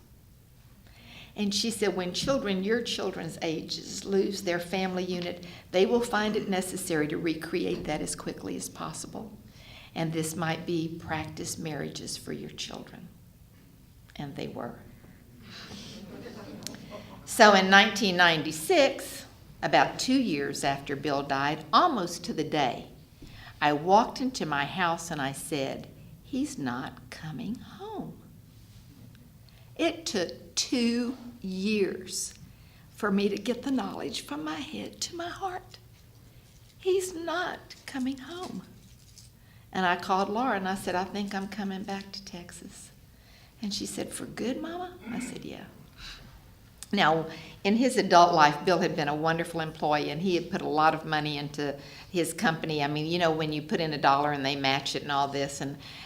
And she said, when children your children's ages lose their family unit, they will find it necessary to recreate that as quickly as possible. And this might be practice marriages for your children. And they were. So in 1996, about 2 years after Bill died, almost to the day, I walked into my house and I said, he's not coming home. It took 2 years for me to get the knowledge from my head to my heart. He's not coming home. And I called Laura and I said, I think I'm coming back to Texas. And she said, for good, Mama? I said, yeah. Now, in his adult life, Bill had been a wonderful employee, and he had put a lot of money into his company. I mean, you know, when you put in $1 and they match it and all this,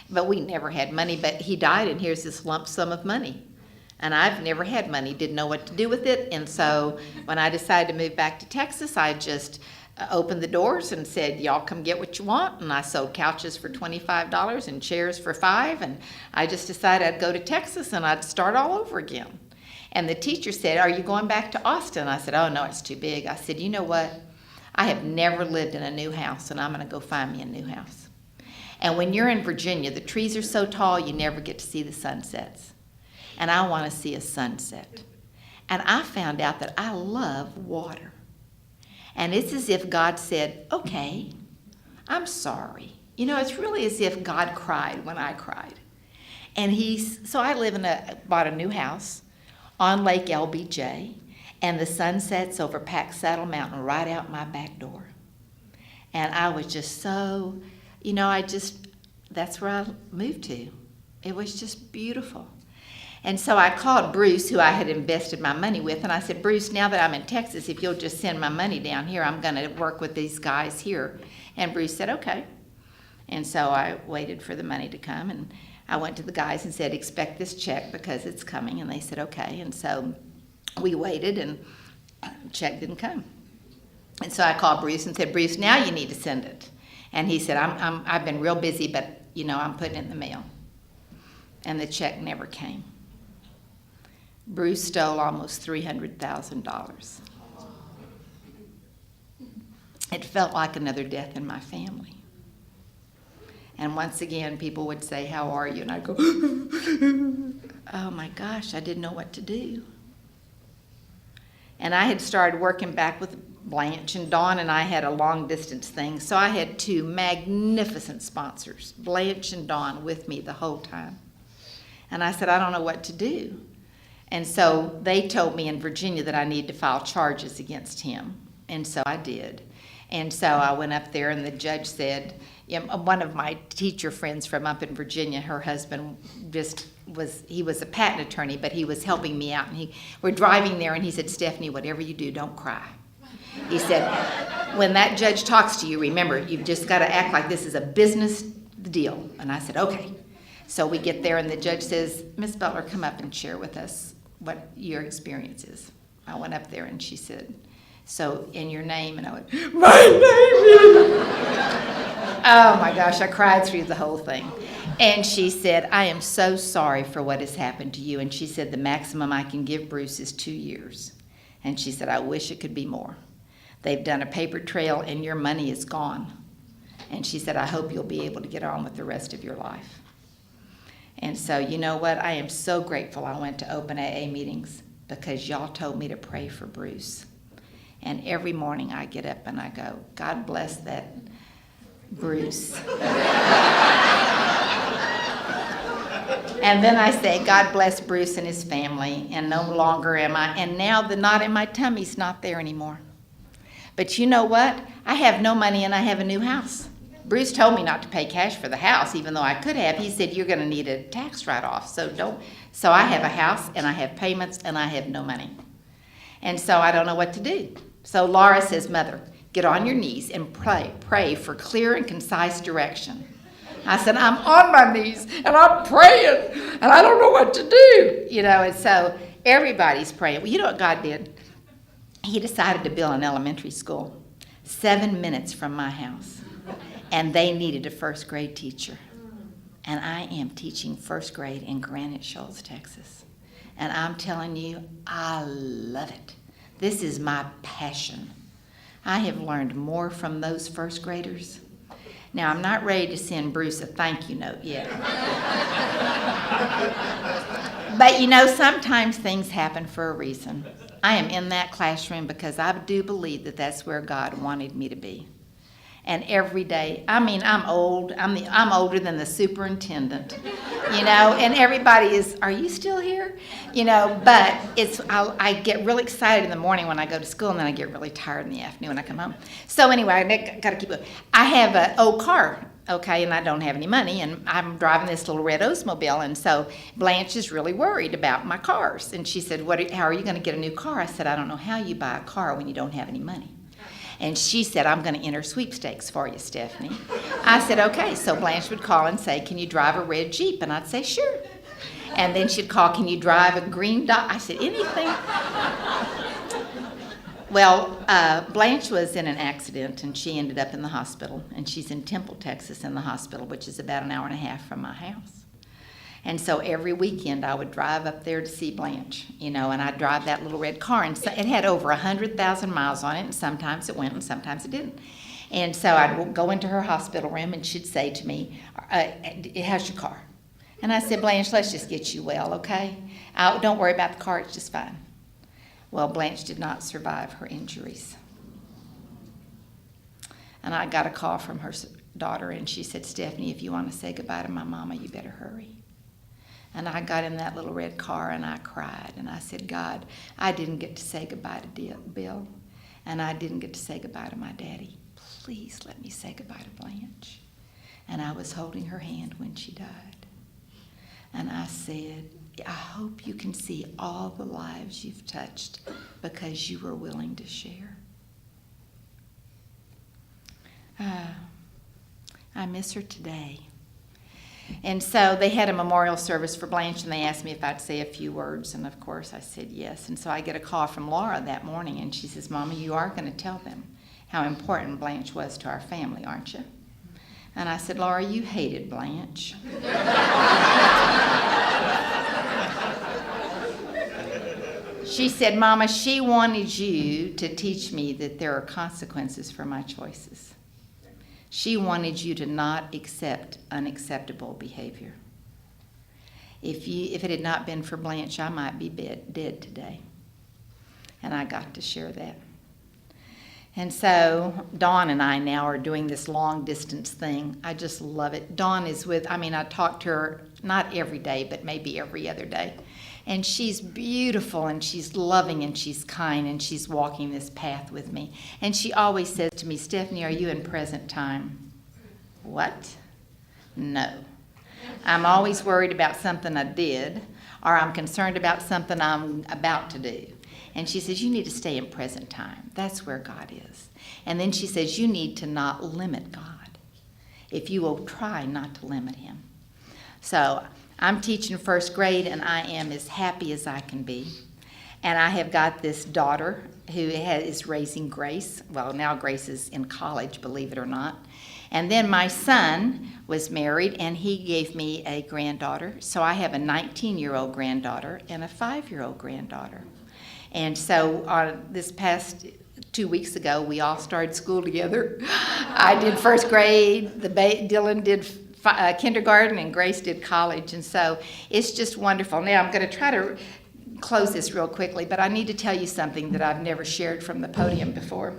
but we never had money. But he died, and here's this lump sum of money. And I've never had money, didn't know what to do with it. And so when I decided to move back to Texas, I just opened the doors and said, y'all come get what you want. And I sold couches for $25 and chairs for $5. And I just decided I'd go to Texas and I'd start all over again. And the teacher said, are you going back to Austin? I said, oh, no, it's too big. I said, you know what? I have never lived in a new house, and I'm going to go find me a new house. And when you're in Virginia, the trees are so tall, you never get to see the sunsets. And I want to see a sunset. And I found out that I love water. And it's as if God said, okay, I'm sorry. You know, it's really as if God cried when I cried. And so I bought a new house on Lake LBJ, and the sun sets over Pack Saddle Mountain right out my back door. And I was just so, that's where I moved to. It was just beautiful. And so I called Bruce, who I had invested my money with, and I said, Bruce, now that I'm in Texas, if you'll just send my money down here, I'm going to work with these guys here. And Bruce said, okay. And so I waited for the money to come, and I went to the guys and said, expect this check because it's coming. And they said, okay. And so we waited, and the check didn't come. And so I called Bruce and said, Bruce, now you need to send it. And he said, I've been real busy, but, I'm putting it in the mail. And the check never came. Bruce stole almost $300,000. It felt like another death in my family. And once again, people would say, how are you? And I'd go, oh my gosh, I didn't know what to do. And I had started working back with Blanche, and Dawn and I had a long distance thing. So I had two magnificent sponsors, Blanche and Dawn, with me the whole time. And I said, I don't know what to do. And so they told me in Virginia that I needed to file charges against him. And so I did. And so I went up there, and the judge said, one of my teacher friends from up in Virginia, her husband he was a patent attorney, but he was helping me out. And we're driving there, and he said, Stephanie, whatever you do, don't cry. He said, when that judge talks to you, remember, you've just got to act like this is a business deal. And I said, okay. So we get there, and the judge says, Miss Butler, come up and share with us what your experience is. I went up there, and she said, so in your name, and I went, my name is... Oh my gosh, I cried through the whole thing. And she said, I am so sorry for what has happened to you. And she said, the maximum I can give Bruce is 2 years. And she said, I wish it could be more. They've done a paper trail, and your money is gone. And she said, I hope you'll be able to get on with the rest of your life. And so, you know what? I am so grateful I went to open AA meetings, because y'all told me to pray for Bruce. And every morning I get up and I go, God bless that Bruce. And then I say, God bless Bruce and his family, and no longer am I. And now the knot in my tummy's not there anymore. But you know what? I have no money, and I have a new house. Bruce told me not to pay cash for the house, even though I could have. He said, you're going to need a tax write-off, so don't. So I have a house, and I have payments, and I have no money. And so I don't know what to do. So Laura says, Mother, get on your knees and pray for clear and concise direction. I said, I'm on my knees, and I'm praying, and I don't know what to do. And so everybody's praying. Well, you know what God did? He decided to build an elementary school 7 minutes from my house, and they needed a first grade teacher. And I am teaching first grade in Granite Shoals, Texas. And I'm telling you, I love it. This is my passion. I have learned more from those first graders. Now, I'm not ready to send Bruce a thank you note yet. But sometimes things happen for a reason. I am in that classroom because I do believe that that's where God wanted me to be. And every day, I'm old. I'm older than the superintendent, and everybody is, are you still here? But I get really excited in the morning when I go to school, and then I get really tired in the afternoon when I come home. So anyway, I got to keep going. I have an old car, okay, and I don't have any money, and I'm driving this little red Oldsmobile, and so Blanche is really worried about my cars. And she said, how are you going to get a new car? I said, I don't know how you buy a car when you don't have any money. And she said, I'm going to enter sweepstakes for you, Stephanie. I said, okay. So Blanche would call and say, can you drive a red Jeep? And I'd say, sure. And then she'd call, can you drive a green Dodge? I said, anything. Well, Blanche was in an accident, and she ended up in the hospital. And she's in Temple, Texas, in the hospital, which is about an hour and a half from my house. And so every weekend I would drive up there to see Blanche, and I'd drive that little red car. And so it had over 100,000 miles on it, and sometimes it went and sometimes it didn't. And so I'd go into her hospital room, and she'd say to me, how's your car? And I said, Blanche, let's just get you well, okay? Don't worry about the car, it's just fine. Well, Blanche did not survive her injuries. And I got a call from her daughter, and she said, Stephanie, if you want to say goodbye to my mama, you better hurry. And I got in that little red car, and I cried. And I said, God, I didn't get to say goodbye to Bill, and I didn't get to say goodbye to my daddy. Please let me say goodbye to Blanche. And I was holding her hand when she died. And I said, I hope you can see all the lives you've touched because you were willing to share. I miss her today. And so they had a memorial service for Blanche, and they asked me if I'd say a few words, and of course I said yes. And so I get a call from Laura that morning, and she says, Mama, you are going to tell them how important Blanche was to our family, aren't you? And I said, Laura, you hated Blanche. She said, Mama, she wanted you to teach me that there are consequences for my choices. She wanted you to not accept unacceptable behavior. If it had not been for Blanche, I might be dead today. And I got to share that. And so Dawn and I now are doing this long distance thing. I just love it. Dawn is I talk to her not every day, but maybe every other day. And she's beautiful, and she's loving, and she's kind, and she's walking this path with me. And she always says to me, Stephanie, are you in present time? What? No. I'm always worried about something I did, or I'm concerned about something I'm about to do. And she says, you need to stay in present time. That's where God is. And then she says, you need to not limit God. If you will try not to limit him. So I'm teaching first grade, and I am as happy as I can be. And I have got this daughter who is raising Grace. Well, now Grace is in college, believe it or not. And then my son was married, and he gave me a granddaughter. So I have a 19-year-old granddaughter and a 5-year-old granddaughter. And so this past 2 weeks ago, we all started school together. I did first grade, Dylan did kindergarten, and Grace did college. And so it's just wonderful. Now I'm going to try to close this real quickly, but I need to tell you something that I've never shared from the podium before.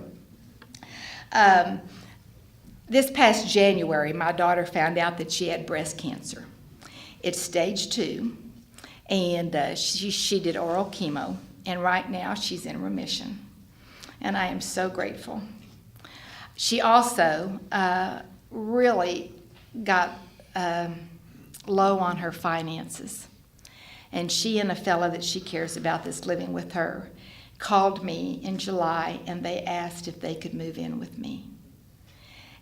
This past January, my daughter found out that she had breast cancer. It's stage 2, and she did oral chemo. And right now, she's in remission. And I am so grateful. She also really got low on her finances. And she and a fellow that she cares about that's living with her called me in July, and they asked if they could move in with me.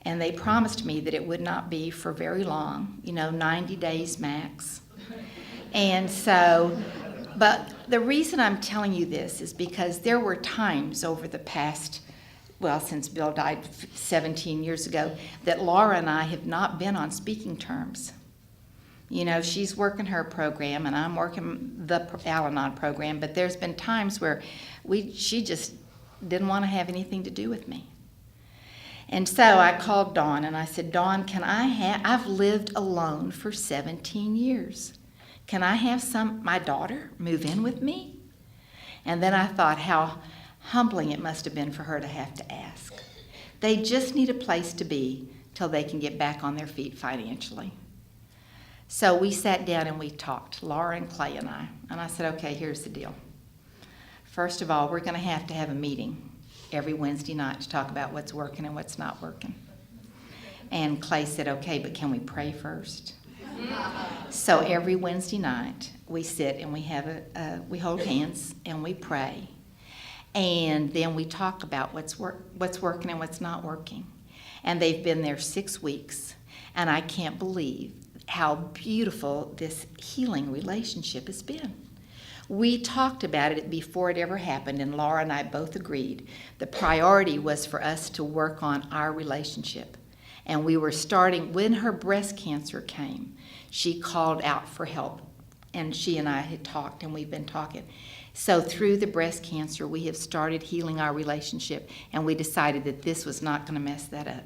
And they promised me that it would not be for very long, 90 days max. And so... But the reason I'm telling you this is because there were times over the past, since Bill died 17 years ago, that Laura and I have not been on speaking terms. She's working her program, and I'm working the Al-Anon program, but there's been times where she just didn't want to have anything to do with me. And so I called Dawn, and I said, Dawn, I've lived alone for 17 years. Can I have my daughter move in with me? And then I thought how humbling it must have been for her to have to ask. They just need a place to be till they can get back on their feet financially. So we sat down and we talked, Laura and Clay and I. And I said, okay, here's the deal. First of all, we're going to have a meeting every Wednesday night to talk about what's working and what's not working. And Clay said, okay, but can we pray first? So every Wednesday night, we sit and we hold hands and we pray. And then we talk about what's working and what's not working. And they've been there 6 weeks. And I can't believe how beautiful this healing relationship has been. We talked about it before it ever happened, and Laura and I both agreed the priority was for us to work on our relationship. And we were starting, when her breast cancer came, she called out for help. And she and I had talked, and we've been talking. So through the breast cancer, we have started healing our relationship, and we decided that this was not going to mess that up.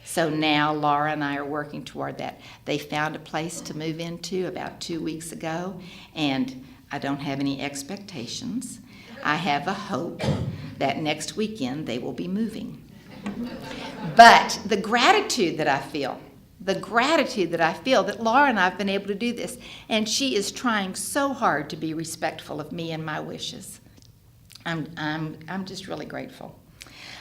So now Laura and I are working toward that. They found a place to move into about 2 weeks ago, and I don't have any expectations. I have a hope that next weekend they will be moving. But the gratitude that I feel that Laura and I have been able to do this, and she is trying so hard to be respectful of me and my wishes. I'm just really grateful.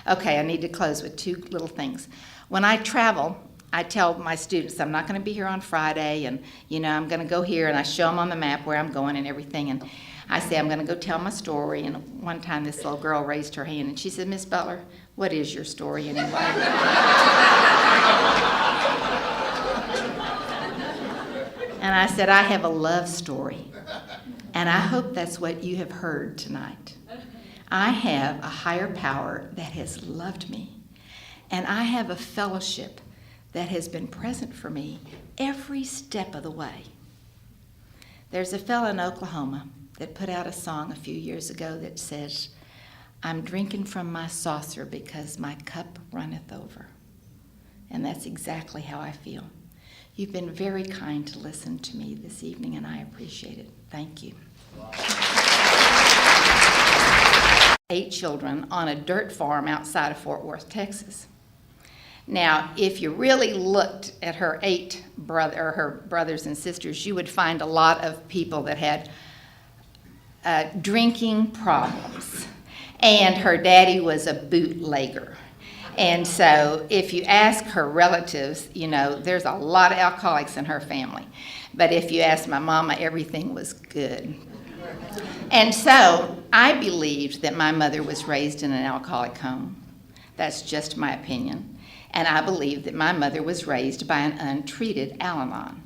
Okay, I need to close with 2 little things. When I travel, I tell my students I'm not going to be here on Friday, and I'm going to go here, and I show them on the map where I'm going and everything, and I say I'm going to go tell my story. And one time this little girl raised her hand, and she said, Miss Butler, what is your story anyway? And I said, I have a love story, and I hope that's what you have heard tonight. I have a higher power that has loved me, and I have a fellowship that has been present for me every step of the way. There's a fellow in Oklahoma that put out a song a few years ago that says, I'm drinking from my saucer because my cup runneth over. And that's exactly how I feel. You've been very kind to listen to me this evening, and I appreciate it. Thank you. 8 children on a dirt farm outside of Fort Worth, Texas. Now, if you really looked at her her brothers and sisters, you would find a lot of people that had drinking problems. And her daddy was a bootlegger. And so if you ask her relatives, there's a lot of alcoholics in her family. But if you ask my mama, everything was good. And so I believed that my mother was raised in an alcoholic home. That's just my opinion. And I believe that my mother was raised by an untreated Al-Anon.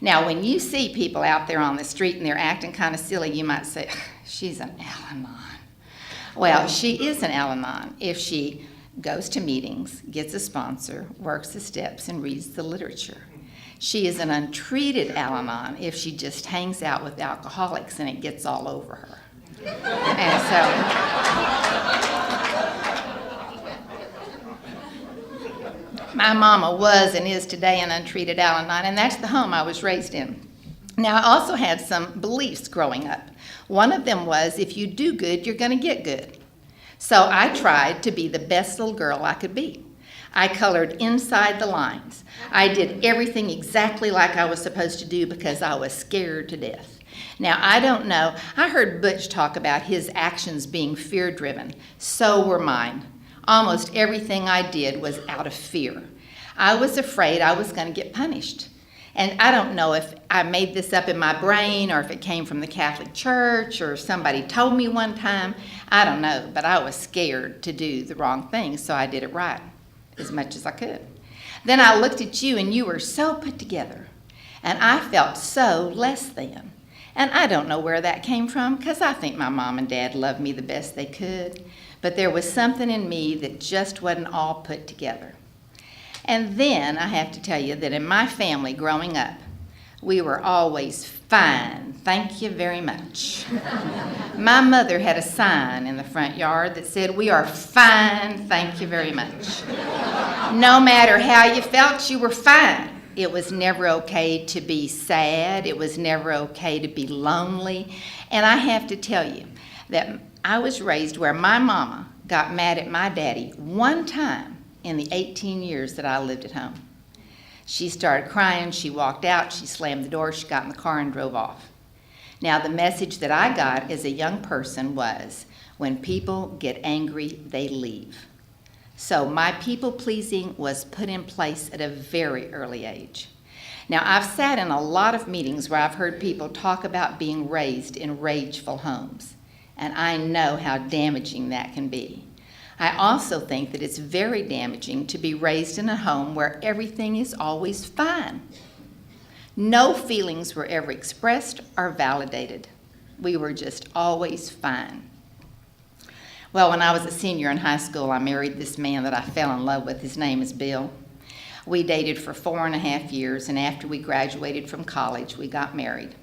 Now, when you see people out there on the street and they're acting kind of silly, you might say, she's an Al-Anon. Well, she is an Al-Anon if she goes to meetings, gets a sponsor, works the steps, and reads the literature. She is an untreated Al-Anon if she just hangs out with alcoholics and it gets all over her. And so, my mama was and is today an untreated Al-Anon, and that's the home I was raised in. Now, I also had some beliefs growing up. One of them was, if you do good, you're going to get good. So I tried to be the best little girl I could be. I colored inside the lines. I did everything exactly like I was supposed to do because I was scared to death. Now, I don't know. I heard Butch talk about his actions being fear-driven. So were mine. Almost everything I did was out of fear. I was afraid I was going to get punished. And I don't know if I made this up in my brain or if it came from the Catholic Church or somebody told me one time. I don't know, but I was scared to do the wrong thing, so I did it right as much as I could. Then I looked at you, and you were so put together, and I felt so less than. And I don't know where that came from, because I think my mom and dad loved me the best they could, but there was something in me that just wasn't all put together. And then I have to tell you that in my family growing up, we were always fine, thank you very much. My mother had a sign in the front yard that said, we are fine, thank you very much. No matter how you felt, you were fine. It was never okay to be sad. It was never okay to be lonely. And I have to tell you that I was raised where my mama got mad at my daddy one time in the 18 years that I lived at home. She started crying, she walked out, she slammed the door, she got in the car and drove off. Now, the message that I got as a young person was, when people get angry, they leave. So my people-pleasing was put in place at a very early age. Now, I've sat in a lot of meetings where I've heard people talk about being raised in rageful homes, and I know how damaging that can be. I also think that it's very damaging to be raised in a home where everything is always fine. No feelings were ever expressed or validated. We were just always fine. Well, when I was a senior in high school, I married this man that I fell in love with. His name is Bill. We dated for 4.5 years, and after we graduated from college, we got married.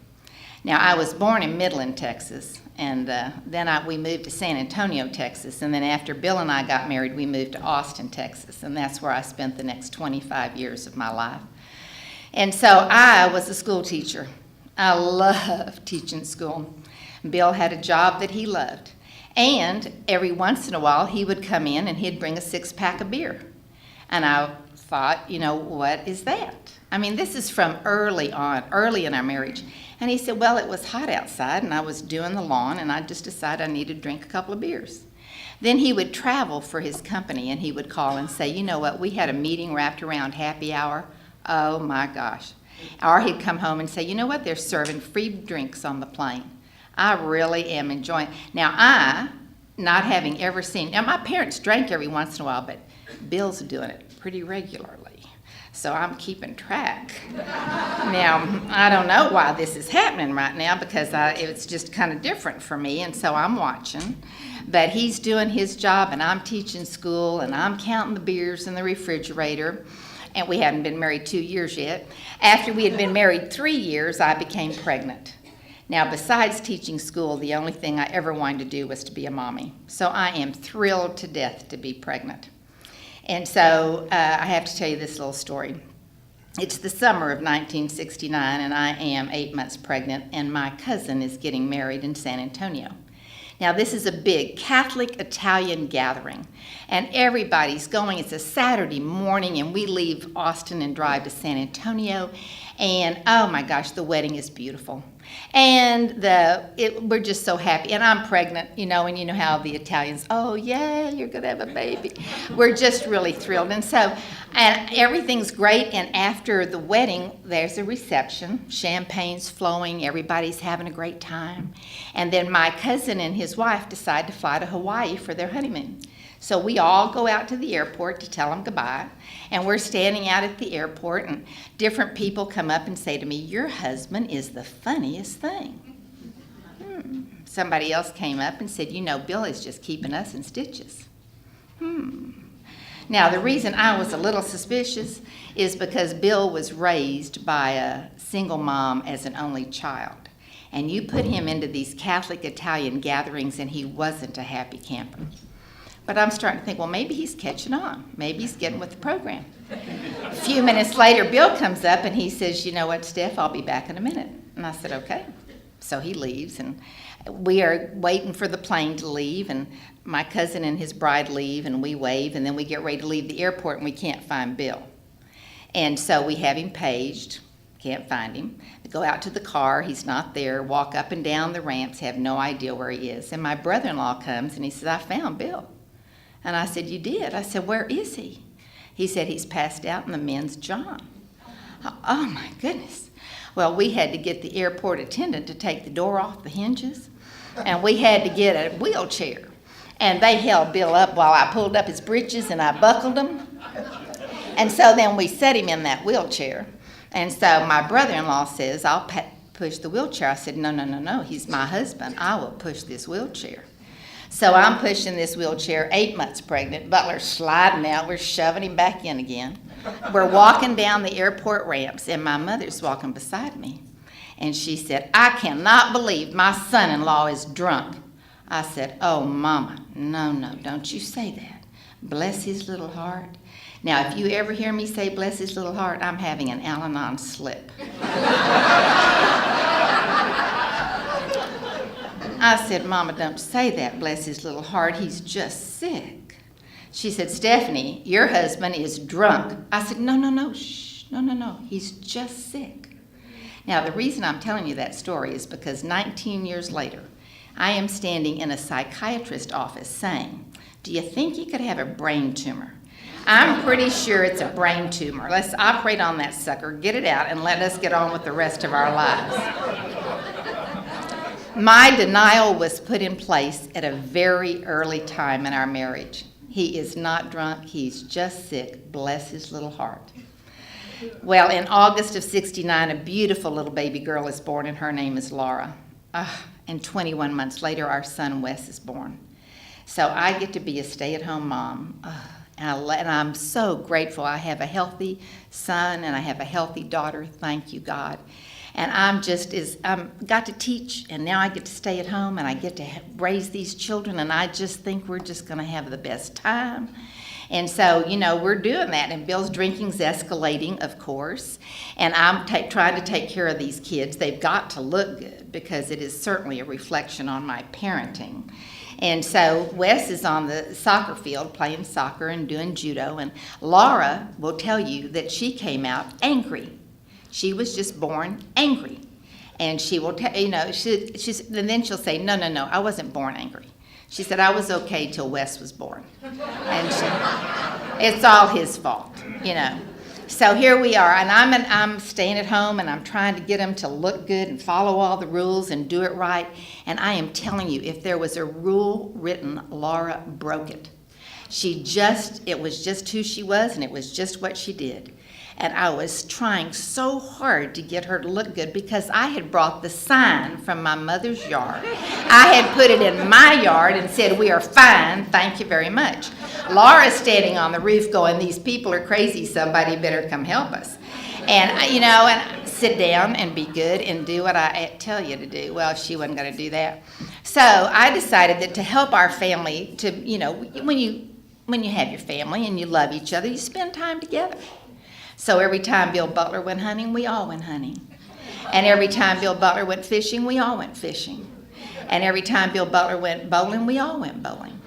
Now, I was born in Midland, Texas, and then we moved to San Antonio, Texas, and then after Bill and I got married, we moved to Austin, Texas, and that's where I spent the next 25 years of my life. And so I was a school teacher. I loved teaching school. Bill had a job that he loved, and every once in a while, he would come in and he'd bring a 6-pack of beer. And I thought, what is that? I mean, this is from early in our marriage. And he said, well, it was hot outside, and I was doing the lawn, and I just decided I needed to drink a couple of beers. Then he would travel for his company, and he would call and say, you know what, we had a meeting wrapped around happy hour. Oh, my gosh. Or he'd come home and say, you know what, they're serving free drinks on the plane. I really am enjoying it. Now, I, not having ever seen, now my parents drank every once in a while, but Bill's doing it pretty regularly. So I'm keeping track. Now, I don't know why this is happening right now because it's just kind of different for me, and so I'm watching. But he's doing his job, and I'm teaching school, and I'm counting the beers in the refrigerator, and we hadn't been married 2 years yet. After we had been married 3 years, I became pregnant. Now, besides teaching school, the only thing I ever wanted to do was to be a mommy. So I am thrilled to death to be pregnant. And so I have to tell you this little story. It's the summer of 1969, and I am 8 months pregnant, and my cousin is getting married in San Antonio. Now, this is a big Catholic Italian gathering, and everybody's going. It's a Saturday morning, and we leave Austin and drive to San Antonio, and oh my gosh, the wedding is beautiful. And we're just so happy, and I'm pregnant, and you know how the Italians, oh yeah, you're gonna have a baby. We're just really thrilled, and everything's great, and after the wedding, there's a reception, champagne's flowing, everybody's having a great time, and then my cousin and his wife decide to fly to Hawaii for their honeymoon. So we all go out to the airport to tell them goodbye, and we're standing out at the airport, and different people come up and say to me, your husband is the funniest thing. Somebody else came up and said, Bill is just keeping us in stitches. Now, the reason I was a little suspicious is because Bill was raised by a single mom as an only child, and you put him into these Catholic Italian gatherings, and he wasn't a happy camper. But I'm starting to think, well, maybe he's catching on. Maybe he's getting with the program. A few minutes later, Bill comes up and he says, you know what, Steph, I'll be back in a minute. And I said, okay. So he leaves, and we are waiting for the plane to leave, and my cousin and his bride leave, and we wave, and then we get ready to leave the airport, and we can't find Bill. And so we have him paged, can't find him. We go out to the car, he's not there, walk up and down the ramps, have no idea where he is. And my brother-in-law comes, and he says, I found Bill. And I said, you did? I said, where is he? He said, he's passed out in the men's john. Oh, my goodness. Well, we had to get the airport attendant to take the door off the hinges, and we had to get a wheelchair. And they held Bill up while I pulled up his breeches and I buckled them. And so then we set him in that wheelchair. And so my brother-in-law says, I'll push the wheelchair. I said, no, he's my husband. I will push this wheelchair. So I'm pushing this wheelchair, 8 months pregnant. Butler's sliding out. We're shoving him back in again. We're walking down the airport ramps, and my mother's walking beside me. And she said, I cannot believe my son-in-law is drunk. I said, oh, Mama, no, don't you say that. Bless his little heart. Now, if you ever hear me say bless his little heart, I'm having an Al-Anon slip. I said, Mama, don't say that, bless his little heart. He's just sick. She said, Stephanie, your husband is drunk. I said, no, shh, no, he's just sick. Now, the reason I'm telling you that story is because 19 years later, I am standing in a psychiatrist's office saying, do you think he could have a brain tumor? I'm pretty sure it's a brain tumor. Let's operate on that sucker, get it out, and let us get on with the rest of our lives. My denial was put in place at a very early time in our marriage. He is not drunk, he's just sick, bless his little heart. Well, in August of '69, a beautiful little baby girl is born, and her name is Laura. And 21 months later, our son Wes is born. So I get to be a stay-at-home mom, and I'm so grateful. I have a healthy son, and I have a healthy daughter, thank you, God. And I'm got to teach, and now I get to stay at home, and I get to raise these children, and I just think we're just going to have the best time. And so, we're doing that, and Bill's drinking's escalating, of course, and I'm trying to take care of these kids. They've got to look good, because it is certainly a reflection on my parenting. And so Wes is on the soccer field playing soccer and doing judo, and Laura will tell you that she came out angry. She was just born angry. And she will tell, and then she'll say, no, I wasn't born angry. She said, I was okay till Wes was born. And it's all his fault, So here we are, and I'm staying at home, and I'm trying to get him to look good and follow all the rules and do it right. And I am telling you, if there was a rule written, Laura broke it. It was just who she was, and it was just what she did. And I was trying so hard to get her to look good because I had brought the sign from my mother's yard. I had put it in my yard and said, we are fine, thank you very much. Laura's standing on the roof going, these people are crazy, somebody better come help us. And, and sit down and be good and do what I tell you to do. Well, she wasn't going to do that. So I decided that to help our family, when you when you have your family and you love each other, you spend time together. So every time Bill Butler went hunting, we all went hunting. And every time Bill Butler went fishing, we all went fishing. And every time Bill Butler went bowling, we all went bowling.